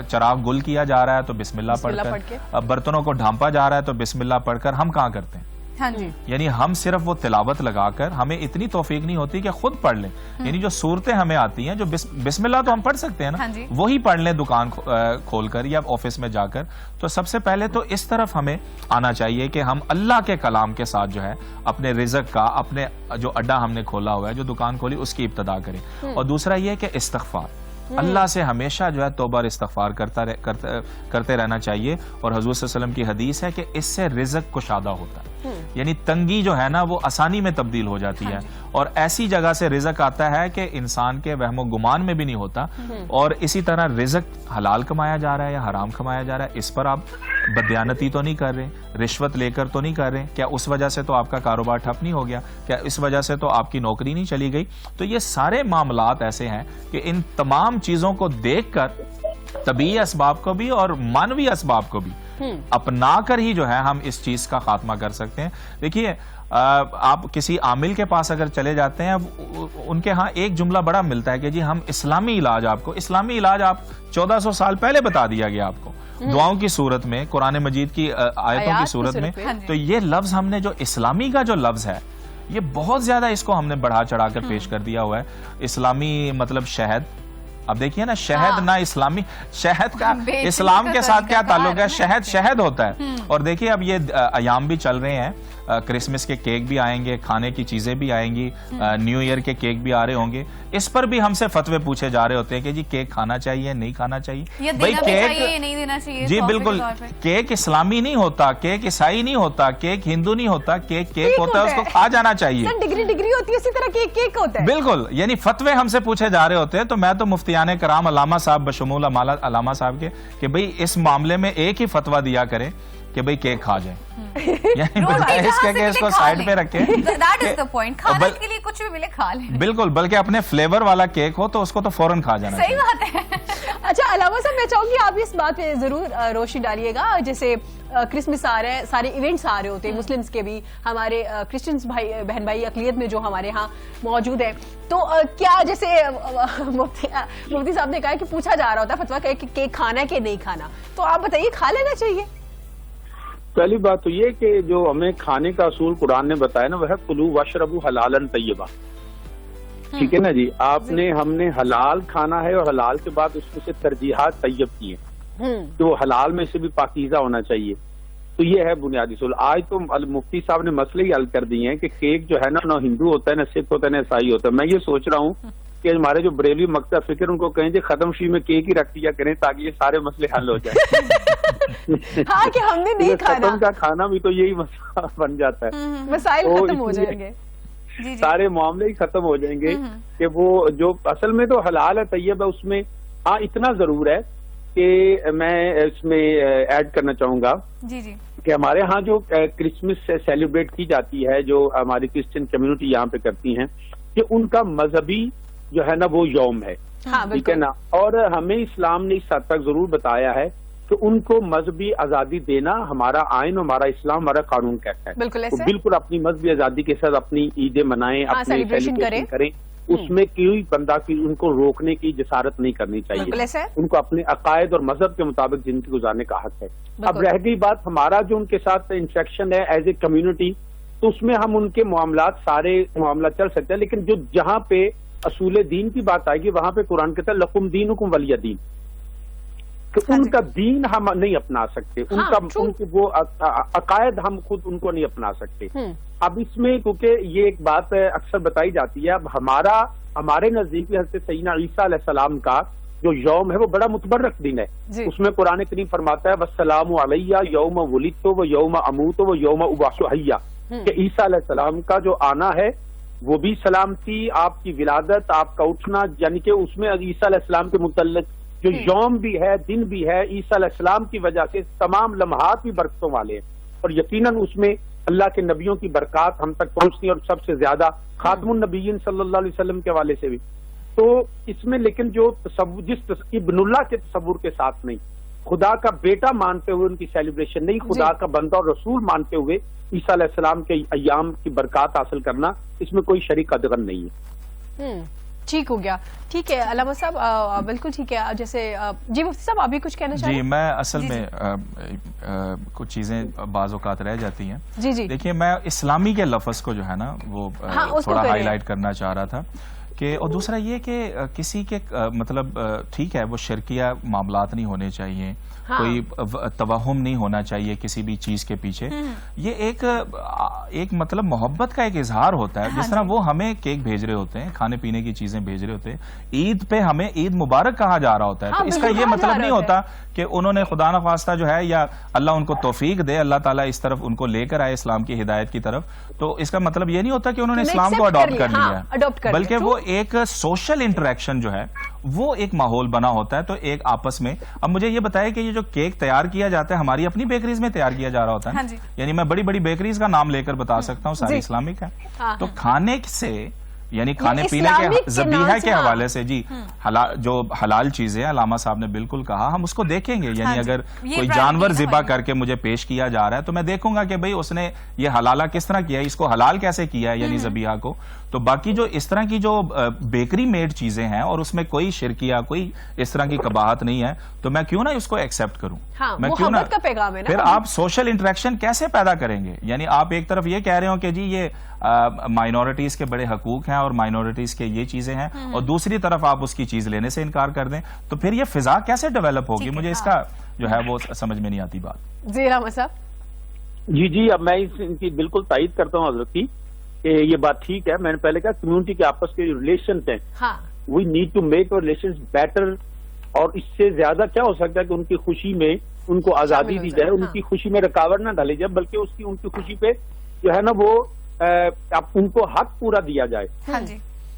چراغ گل کیا جا رہا ہے تو بسم اللہ پڑھ کر، برتنوں کو ڈھانپا جا رہا ہے تو بسم اللہ پڑھ کر۔ ہم کہاں کرتے ہیں؟ یعنی ہم صرف وہ تلاوت لگا کر، ہمیں اتنی توفیق نہیں ہوتی کہ خود پڑھ لیں، یعنی جو صورتیں ہمیں آتی ہیں جو بسم اللہ تو ہم پڑھ سکتے ہیں نا، وہی پڑھ لیں دکان کھول کر یا آفس میں جا کر۔ تو سب سے پہلے تو اس طرف ہمیں آنا چاہیے کہ ہم اللہ کے کلام کے ساتھ جو ہے اپنے رزق کا، اپنے جو اڈا ہم نے کھولا ہوا ہے، جو دکان کھولی، اس کی ابتدا کریں۔ اور دوسرا یہ کہ استغفار، اللہ سے ہمیشہ جو ہے توبہ اور استغفار کرتے رہنا چاہیے، اور حضور صلی اللہ علیہ وسلم کی حدیث ہے کہ اس سے رزق کشادہ ہوتا ہے، یعنی تنگی جو ہے نا وہ آسانی میں تبدیل ہو جاتی ہے، اور ایسی جگہ سے رزق آتا ہے کہ انسان کے وہم و گمان میں بھی نہیں ہوتا۔ اور اسی طرح رزق حلال کمایا جا رہا ہے یا حرام کمایا جا رہا ہے، اس پر آپ بدیانتی تو نہیں کر رہے، رشوت لے کر تو نہیں کر رہے، کیا اس وجہ سے تو آپ کا کاروبار ٹھپ نہیں ہو گیا؟ کیا اس وجہ سے تو آپ کی نوکری نہیں چلی گئی؟ تو یہ سارے معاملات ایسے ہیں کہ ان تمام چیزوں کو دیکھ کر طبعی اسباب کو بھی اور مانوی اسباب کو بھی اپنا کر ہی جو ہے ہم اس چیز کا خاتمہ کر سکتے ہیں۔ دیکھیے آپ کسی عامل کے پاس اگر چلے جاتے ہیں، ان کے ہاں ایک جملہ بڑا ملتا ہے کہ جی ہم اسلامی علاج، آپ کو اسلامی علاج آپ 1400 سال پہلے بتا دیا گیا آپ کو، دعاؤں کی صورت میں، قرآن مجید کی آیتوں کی صورت میں۔ تو یہ لفظ ہم نے جو اسلامی کا جو لفظ ہے یہ بہت زیادہ اس کو ہم نے بڑھا چڑھا کر پیش کر دیا ہوا ہے۔ اسلامی مطلب شہد، اب دیکھیے نا شہد نہ اسلامی، شہد کا اسلام کے ساتھ کیا تعلق ہے؟ شہد ہوتا ہے۔ اور دیکھیے اب یہ ایام بھی چل رہے ہیں، کرسمس کے کیک بھی آئیں گے، کھانے کی چیزیں بھی آئیں گی، نیو ایئر کے کیک بھی آ رہے ہوں گے، اس پر بھی ہم سے فتوے پوچھے جا رہے ہوتے ہیں کہ جی کیک کھانا چاہیے نہیں کھانا چاہیے؟ بھائی کیک، جی بالکل، کیک اسلامی نہیں ہوتا، کیک عیسائی نہیں ہوتا، کیک ہندو نہیں ہوتا، کیک ہوتا ہے، اس کو کھا جانا چاہیے۔ ڈگری ہوتی ہے، اسی طرح کیک ہوتا ہے۔ بالکل، یعنی فتوے ہم سے پوچھے جا رہے ہوتے ہیں۔ تو میں تو مفتیان کرام علامہ صاحب بشمول علامہ صاحب کے کہ بھئی اس معاملے میں ایک ہی فتویٰ دیا کریں کہ بھئی کیک کھا جائیں. یعنی بجائے اس کے اس کو سائڈ پہ رکھیں. That is the point. کھانے کے لیے کچھ بھی ملے کھا لیں. بالکل, بلکہ اپنے فلیور والا کیک ہو تو اس کو تو فوراً کھا جانا صحیح چاہیے. بات ہے. اچھا علامہ صاحب میں چاہوں گی آپ اس بات پہ ضرور روشنی ڈالیے گا. جیسے کرسمس آ رہے ہیں, سارے ایونٹس آ رہے ہوتے ہیں, مسلمس کے بھی, ہمارے کرسچنس بھائی بہن بھائی اقلیت میں جو ہمارے ہاں موجود ہیں, تو کیا جیسے مفتی صاحب نے کہا کہ پوچھا جا رہا ہوتا ہے فتویٰ کہ کیک کھانا ہے کہ نہیں کھانا, تو آپ بتائیے کھا لینا چاہیے؟ پہلی بات تو یہ کہ جو ہمیں کھانے کا اصول قرآن نے بتایا نا وہ ہے کلوا واشربوا حلالا طیبا. ٹھیک ہے نا جی, ہم نے حلال کھانا ہے اور حلال کے بعد اس میں سے ترجیحات طیب کی ہیں جو حلال میں سے بھی پاکیزہ ہونا چاہیے. تو یہ ہے بنیادی اصول. آج تو مفتی صاحب نے مسئلے ہی حل کر دیے ہیں کہ کیک جو ہے نا ہندو ہوتا ہے, نہ سکھ ہوتا ہے, نہ عیسائی ہوتا ہے. میں یہ سوچ رہا ہوں کہ ہمارے جو بریلوی مکتب فکر ان کو کہیں کہ ختم شی میں کیک ہی رکھ دیا کریں تاکہ یہ سارے مسئلے حل ہو جائیں. ہاں کہ ہم نے نہیں کھانا, ختم کا کھانا بھی تو یہی مسئلہ بن جاتا ہے, مسائل ختم ہو جائیں گے, سارے معاملے ہی ختم ہو جائیں گے. کہ وہ جو اصل میں تو حلال ہے طیب ہے, اس میں ہاں اتنا ضرور ہے کہ میں اس میں ایڈ کرنا چاہوں گا کہ ہمارے ہاں جو کرسمس سیلیبریٹ کی جاتی ہے, جو ہماری کرسچن کمیونٹی یہاں پہ کرتی ہیں, کہ ان کا مذہبی جو ہے نا وہ یوم ہے. ٹھیک ہے نا, اور ہمیں اسلام نے اس حد تک ضرور بتایا ہے کہ ان کو مذہبی آزادی دینا ہمارا آئین, ہمارا اسلام, ہمارا قانون کہتا ہے. بالکل اپنی مذہبی آزادی کے ساتھ اپنی عیدیں منائیں, اپنے سیلیبریشن کریں. اس میں کوئی بندہ کی ان کو روکنے کی جسارت نہیں کرنی چاہیے. ان کو اپنے عقائد اور مذہب کے مطابق زندگی گزارنے کا حق ہے. اب رہ گئی بات ہمارا جو ان کے ساتھ انفیکشن ہے ایز اے کمیونٹی, تو اس میں ہم ان کے معاملات سارے معاملات چل سکتے ہیں, لیکن جو جہاں پہ اصول دین کی بات آئے گی وہاں پہ قرآن کہتا ہے لکم دینکم ولی دین, کہ ان کا دین ہم نہیں اپنا سکتے, ان کے وہ عقائد ہم خود ان کو نہیں اپنا سکتے. اب اس میں کیونکہ یہ ایک بات اکثر بتائی جاتی ہے, اب ہمارے نزدیک حضرت سیدنا عیسیٰ علیہ السلام کا جو یوم ہے وہ بڑا متبرک دن ہے. اس میں قرآن کریم فرماتا ہے والسلام علیہ یوم ولدت و یوم اموت و یوم ابعث حیا, کہ عیسیٰ علیہ السلام کا جو آنا ہے وہ بھی سلامتی, آپ کی ولادت, آپ کا اٹھنا, یعنی کہ اس میں عیسیٰ علیہ السلام کے متعلق جو یوم بھی ہے, دن بھی ہے, عیسیٰ علیہ السلام کی وجہ سے تمام لمحات بھی برکتوں والے ہیں, اور یقیناً اس میں اللہ کے نبیوں کی برکات ہم تک پہنچتی ہیں, اور سب سے زیادہ خاتم النبیین صلی اللہ علیہ وسلم کے حوالے سے بھی. تو اس میں لیکن جو جس ابن اللہ کے تصور کے ساتھ نہیں, خدا کا بیٹا مانتے ہوئے ان کی سیلیبریشن نہیں, خدا کا بندہ اور رسول مانتے ہوئے عیسیٰ علیہ السلام کے ایام کی برکات حاصل کرنا, اس میں کوئی شریک قدغن نہیں ہے. ٹھیک ہو گیا. ٹھیک ہے علامہ صاحب, بالکل ٹھیک ہے. جیسے جی مفتی صاحب آپ بھی کچھ کہنا چاہیں؟ جی میں اصل میں کچھ چیزیں بعض اوقات رہ جاتی ہیں. جی دیکھیے میں اسلامی کے لفظ کو جو ہے نا وہ تھوڑا ہائی لائٹ کرنا چاہ رہا تھا کہ, اور دوسرا یہ کہ کسی کے مطلب ٹھیک ہے وہ شرکیہ معاملات نہیں ہونے چاہیے, کوئی توہم نہیں ہونا چاہیے کسی بھی چیز کے پیچھے. یہ ایک مطلب محبت کا ایک اظہار ہوتا ہے, جس طرح وہ ہمیں کیک بھیج رہے ہوتے ہیں, کھانے پینے کی چیزیں بھیج رہے ہوتے ہیں, عید پہ ہمیں عید مبارک کہا جا رہا ہوتا ہے. تو اس کا یہ مطلب نہیں ہوتا کہ انہوں نے خدا نخواستہ جو ہے یا اللہ ان کو توفیق دے, اللہ تعالیٰ اس طرف ان کو لے کر آئے اسلام کی ہدایت کی طرف, تو اس کا مطلب یہ نہیں ہوتا کہ انہوں نے اسلام کو اڈاپٹ کر لیا ہے, بلکہ وہ ایک سوشل انٹریکشن جو ہے وہ ایک ماحول بنا ہوتا ہے. تو ایک آپس میں, اب مجھے یہ بتائے کہ یہ جو کیک تیار کیا جاتا ہے ہماری اپنی بیکریز میں تیار کیا جا رہا ہوتا ہے, یعنی میں بڑی بڑی بیکریز کا نام لے کر بتا سکتا ہوں, ساری اسلامک ہے. تو کھانے سے یعنی کھانے پینے کے ذبیحہ کے حوالے سے جی جو حلال چیزیں علامہ صاحب نے بالکل کہا, ہم اس کو دیکھیں گے. یعنی اگر کوئی جانور ذبح کر کے مجھے پیش کیا جا رہا ہے تو میں دیکھوں گا کہ بھئی اس نے یہ حلالہ کس طرح کیا ہے, اس کو حلال کیسے کیا ہے, یعنی ذبیحہ کو. تو باقی جو اس طرح کی جو بیکری میڈ چیزیں ہیں اور اس میں کوئی شرکیہ, کوئی اس طرح کی قباحت نہیں ہے, تو میں کیوں نہ اس کو ایکسیپٹ کروں. میں کیوں نہ, پھر آپ سوشل انٹریکشن کیسے پیدا کریں گے. یعنی آپ ایک طرف یہ کہہ رہے ہو کہ جی یہ مائنورٹیز کے بڑے حقوق ہیں اور مائنورٹیز کے یہ چیزیں ہیں, اور دوسری طرف آپ اس کی چیز لینے سے انکار کر دیں, تو پھر یہ فضا کیسے ڈیولپ ہوگی. مجھے اس کا جو ہے وہ سمجھ میں نہیں آتی بات. جی علامہ صاحب. جی اب میں ان کی بالکل تائید کرتا ہوں حضرت کی کہ یہ بات ٹھیک ہے. میں نے پہلے کہا کمیونٹی کے آپس کے ریلیشنز ہیں, وی نیڈ ٹو میک اور ریلیشنز بیٹر, اور اس سے زیادہ کیا ہو سکتا ہے کہ ان کی خوشی میں ان کو آزادی دی جائے, ان کی خوشی میں رکاوٹ نہ ڈالی جائے, بلکہ ان کی خوشی پہ جو ہے نا وہ ان کو حق پورا دیا جائے.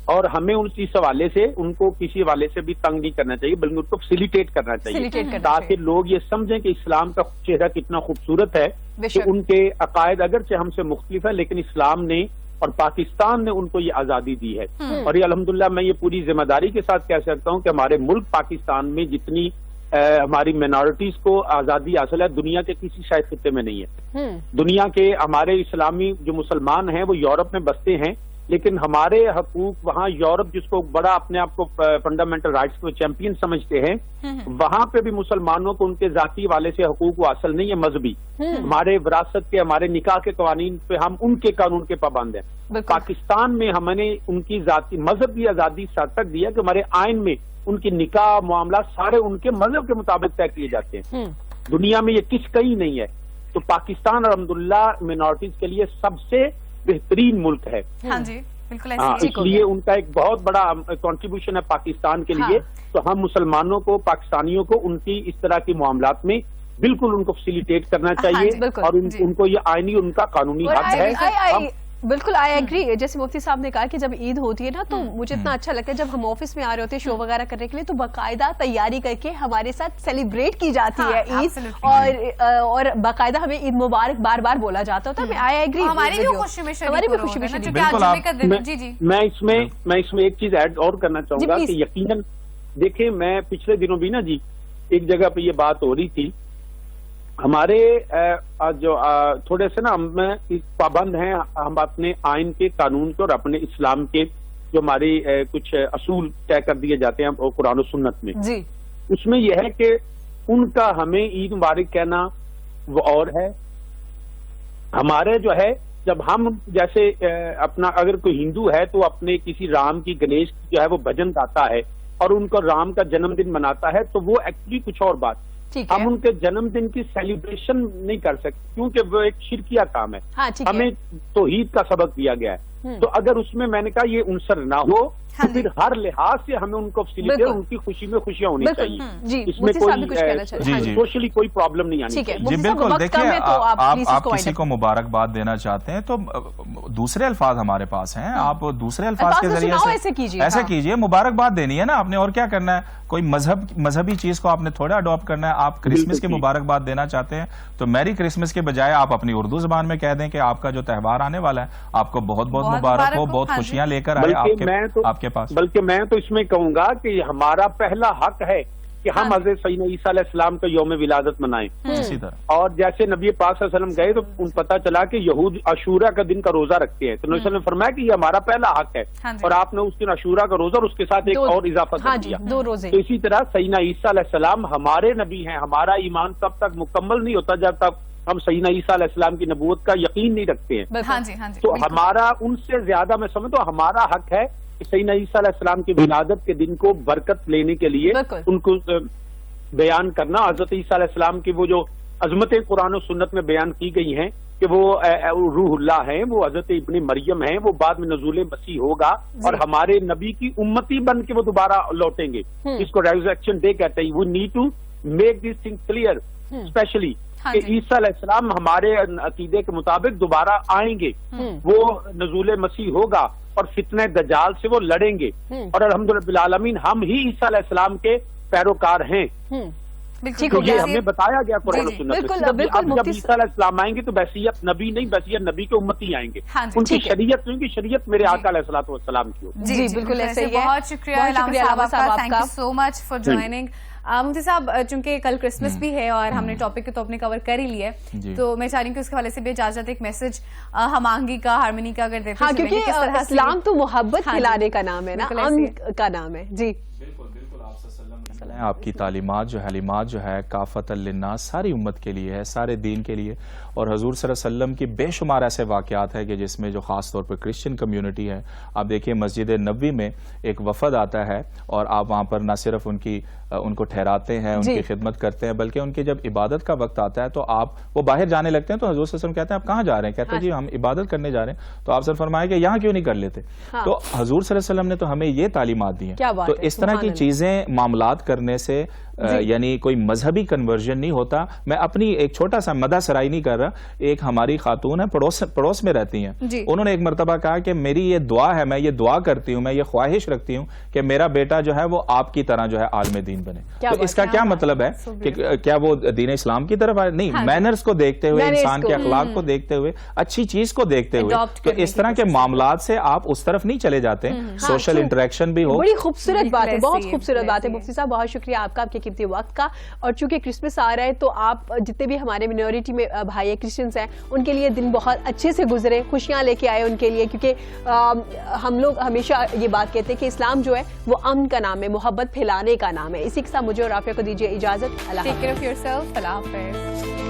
اور ہمیں اس حوالے سے ان کو کسی حوالے سے بھی تنگ نہیں کرنا چاہیے، بلکہ ان کو فیسیلیٹیٹ کرنا Facilitate چاہیے کرنا تاکہ چاہیے۔ لوگ یہ سمجھیں کہ اسلام کا چہرہ کتنا خوبصورت ہے، بے کہ شک۔ ان کے عقائد اگرچہ ہم سے مختلف ہے لیکن اسلام نے اور پاکستان نے ان کو یہ آزادی دی ہے، اور یہ الحمدللہ میں یہ پوری ذمہ داری کے ساتھ کہہ سکتا ہوں کہ ہمارے ملک پاکستان میں جتنی ہماری مینارٹیز کو آزادی حاصل ہے دنیا کے کسی شاید خطے میں نہیں ہے۔ دنیا کے ہمارے اسلامی جو مسلمان ہیں وہ یورپ میں بستے ہیں، لیکن ہمارے حقوق وہاں یورپ جس کو بڑا اپنے آپ کو فنڈامنٹل رائٹس کو چیمپئن سمجھتے ہیں، وہاں پہ بھی مسلمانوں کو ان کے ذاتی حوالے سے حقوق حاصل نہیں ہے مذہبی۔ ہمارے وراثت کے، ہمارے نکاح کے قوانین پہ ہم ان کے قانون کے پابند ہیں۔ بالکل۔ پاکستان میں ہم نے ان کی ذاتی مذہبی آزادی اس حد تک دیا کہ ہمارے آئین میں ان کی نکاح معاملات سارے ان کے مذہب کے مطابق طے کیے جاتے ہیں۔ دنیا میں یہ کس کہیں نہیں ہے۔ تو پاکستان الحمدللہ مینارٹیز کے لیے سب سے بہترین ملک ہے۔ ہاں جی بالکل ہاں، ایسے اس لیے ان کا ایک بہت بڑا کنٹریبیوشن ہے پاکستان کے لیے۔ تو ہم مسلمانوں کو، پاکستانیوں کو ان کی اس طرح کے معاملات میں بالکل ان کو فیسیلیٹیٹ کرنا چاہیے، جی، بالکل، اور جی۔ ان کو یہ آئینی ان کا قانونی حق ہے۔ بالکل آئی ایگری، جیسے مفتی صاحب نے کہا کہ جب عید ہوتی ہے نا تو مجھے اتنا اچھا لگتا ہے جب ہم آفس میں آ رہے ہوتے ہیں شو وغیرہ کرنے کے لیے تو باقاعدہ تیاری کر کے ہمارے ساتھ سیلیبریٹ کی جاتی ہے عید، اور باقاعدہ ہمیں عید مبارک بار بار بولا جاتا ہوتا ہے۔ میں آئی ایگری، ہماری بھی خوشی میں شریک میں اس میں ایک چیز ایڈ اور کرنا چاہوں گا کہ یقیناً دیکھیں، میں پچھلے دنوں بھی نا جی ایک جگہ پہ یہ بات ہو رہی تھی، ہمارے جو تھوڑے سے نا ہم پابند ہیں ہم اپنے آئین کے، قانون کے اور اپنے اسلام کے جو ہماری کچھ اصول طے کر دیے جاتے ہیں قرآن و سنت میں جی۔ اس میں یہ ہے کہ ان کا ہمیں عید مبارک کہنا وہ اور ہے، ہمارے جو ہے جب ہم جیسے اپنا اگر کوئی ہندو ہے تو اپنے کسی رام کی گنیش جو ہے وہ بھجن گاتا ہے اور ان کو رام کا جنم دن مناتا ہے تو وہ ایکچولی کچھ اور بات، ہم ان کے جنم دن کی سیلیبریشن نہیں کر سکتے کیونکہ وہ ایک شرکیہ کام ہے۔ ہمیں توحید کا سبق دیا گیا ہے، تو اگر اس میں نے کہا یہ عنصر نہ ہو تو پھر ہر لحاظ سے ہمیں ان کو فیسیلیٹیٹ، ان کی خوشی میں خوشیاں ہونی چاہیے، اس میں کوئی سوشلی کوئی پرابلم نہیں آنی چاہیے۔ جی بالکل، دیکھیے آپ کسی کو مبارکباد دینا چاہتے ہیں تو دوسرے الفاظ ہمارے پاس ہیں، آپ دوسرے الفاظ کے ذریعے سے ایسے کیجئے، مبارکباد دینی ہے نا آپ نے، اور کیا کرنا ہے؟ کوئی مذہبی چیز کو آپ نے تھوڑا اڈاپٹ کرنا ہے۔ آپ کرسمس کی مبارکباد دینا چاہتے ہیں تو میری کرسمس کے بجائے آپ اپنی اردو زبان میں کہہ دیں کہ آپ کا جو تہوار آنے والا ہے آپ کو بہت بہت مبارک ہو، بہت خوشیاں لے کر آئے آپ کے پاس۔ بلکہ میں تو اس میں کہوں گا کہ ہمارا پہلا حق ہے کہ ہم حضرت سیدنا عیسیٰ علیہ السلام کا یوم ولادت منائیں، اسی طرح اور جیسے نبی پاک صلی اللہ علیہ وسلم گئے تو ان پتہ چلا کہ یہود عاشورہ کا دن کا روزہ رکھتے ہیں، تو نبی صلی اللہ علیہ وسلم نے فرمایا کہ یہ ہمارا پہلا حق ہے، اور آپ نے اس دن عاشورہ کا روزہ اور اس کے ساتھ ایک اور اضافہ کر دیا۔ تو اسی طرح سیدنا عیسیٰ علیہ السلام ہمارے نبی ہیں، ہمارا ایمان تب تک مکمل نہیں ہوتا جب تک ہم سیدنا عیسیٰ علیہ السلام کی نبوت کا یقین نہیں رکھتے ہیں۔ تو ہمارا ان سے زیادہ میں سمجھتا ہوں ہمارا حق ہے کہ سیدنا عیسیٰ علیہ السلام کی ولادت کے دن کو برکت لینے کے لیے ان کو بیان کرنا۔ حضرت عیسیٰ علیہ السلام کی وہ جو عظمتیں قرآن و سنت میں بیان کی گئی ہیں کہ وہ روح اللہ ہیں، وہ حضرت ابن مریم ہیں، وہ بعد میں نزول مسیح ہوگا اور ہمارے نبی کی امتی بن کے وہ دوبارہ لوٹیں گے، جس کو ریزریکشن ڈے کہتے ہیں۔ We need to make this thing clear especially کہ عیسیٰ علیہ السلام ہمارے عقیدے کے مطابق دوبارہ آئیں گے، وہ نزول مسیح ہوگا اور فتنہ دجال سے وہ لڑیں گے، اور الحمدللہ بالعالمین ہم ہی عیسیٰ علیہ السلام کے پیروکار ہیں۔ تو یہ ہمیں بتایا گیا قرآن و سنت میں۔ اب جب عیسیٰ علیہ السلام آئیں گے تو بحیثیت نبی نہیں، بحیثیت نبی کے امتی آئیں گے، ان کی شریعت نہیں، شریعت میرے آقا علیہ الصلوۃ والسلام کی ہوگی۔ جی بالکل ایسے ہی ہے۔ بہت شکریہ علامہ صاحب، thank you so much for joining. مفتی صاحب چونکہ کل کرسمس بھی ہے اور ہم نے ٹاپک کو تو اپنے کور کر ہی لیا ہے، تو میں چاہ رہی ہوں کہ اس کے حوالے سے بھی اجازت ایک میسج ہم آہنگی کا، ہارمنی کا اگر دیتے ہیں، کیونکہ اسلام تو محبت پھیلانے کا نام ہے نا، امن کا نام ہے۔ جی آپ کی تعلیمات جو ہے کافۃ للناس، ساری امت کے لیے ہے، سارے دین کے لیے، اور حضور صلی اللہ علیہ وسلم کی بے شمار ایسے واقعات ہیں کہ جس میں جو خاص طور پر کرسچن کمیونٹی ہے، آپ دیکھیے مسجد نبوی میں ایک وفد آتا ہے اور آپ وہاں پر نہ صرف ان کو ٹھہراتے ہیں، ان کی خدمت کرتے ہیں، بلکہ ان کی جب عبادت کا وقت آتا ہے تو آپ وہ باہر جانے لگتے ہیں تو حضور صلی اللہ علیہ وسلم کہتے ہیں آپ کہاں جا رہے ہیں؟ کہتے ہیں جی ہم عبادت کرنے جا رہے ہیں، تو آپ سے فرمایا کہ یہاں کیوں نہیں کر لیتے؟ تو حضور صلی اللہ علیہ وسلم نے تو ہمیں یہ تعلیمات دی ہیں۔ تو اس طرح کی چیزیں میں معاملات کرنے سے یعنی کوئی مذہبی کنورژن نہیں ہوتا. میں اپنی ایک چھوٹا سا مدح سرائی نہیں کر رہا. ایک ہماری خاتون ہے پڑوس میں رہتی ہیں, انہوں نے ایک مرتبہ کہا کہ میری یہ دعا ہے, میں یہ دعا کرتی ہوں, میں یہ خواہش رکھتی ہوں کہ میرا بیٹا جو ہے وہ آپ کی طرح جو ہے عالم دین بنے. تو اس کا کیا مطلب ہے کہ کیا وہ دین اسلام کی طرف آئے؟ نہیں, مینرز کو دیکھتے ہوئے, انسان کے اخلاق کو دیکھتے ہوئے, اچھی چیز کو دیکھتے ہوئے. تو اس طرح کے معاملات سے آپ اس طرف نہیں چلے جاتے, سوشل انٹریکشن بھی ہو. بڑی خوبصورت بات ہے, بہت خوبصورت بات ہے. مفتی صاحب بہت شکریہ آپ کا, آپ کے قیمتی وقت کا. اور چونکہ کرسمس آ رہا ہے تو آپ جتنے بھی ہمارے مینورٹی میں بھائی کرسچنس ہیں ان کے لیے دن بہت اچھے سے گزرے, خوشیاں لے کے آئے ان کے لیے, کیونکہ ہم لوگ ہمیشہ یہ بات کہتے ہیں کہ اسلام جو ہے وہ امن کا نام ہے, محبت پھیلانے کا نام ہے. اسی کے ساتھ مجھے اور رافیہ کو دیجیے اجازت. اللہ حافظ. Take care of yourself. اللہ حافظ.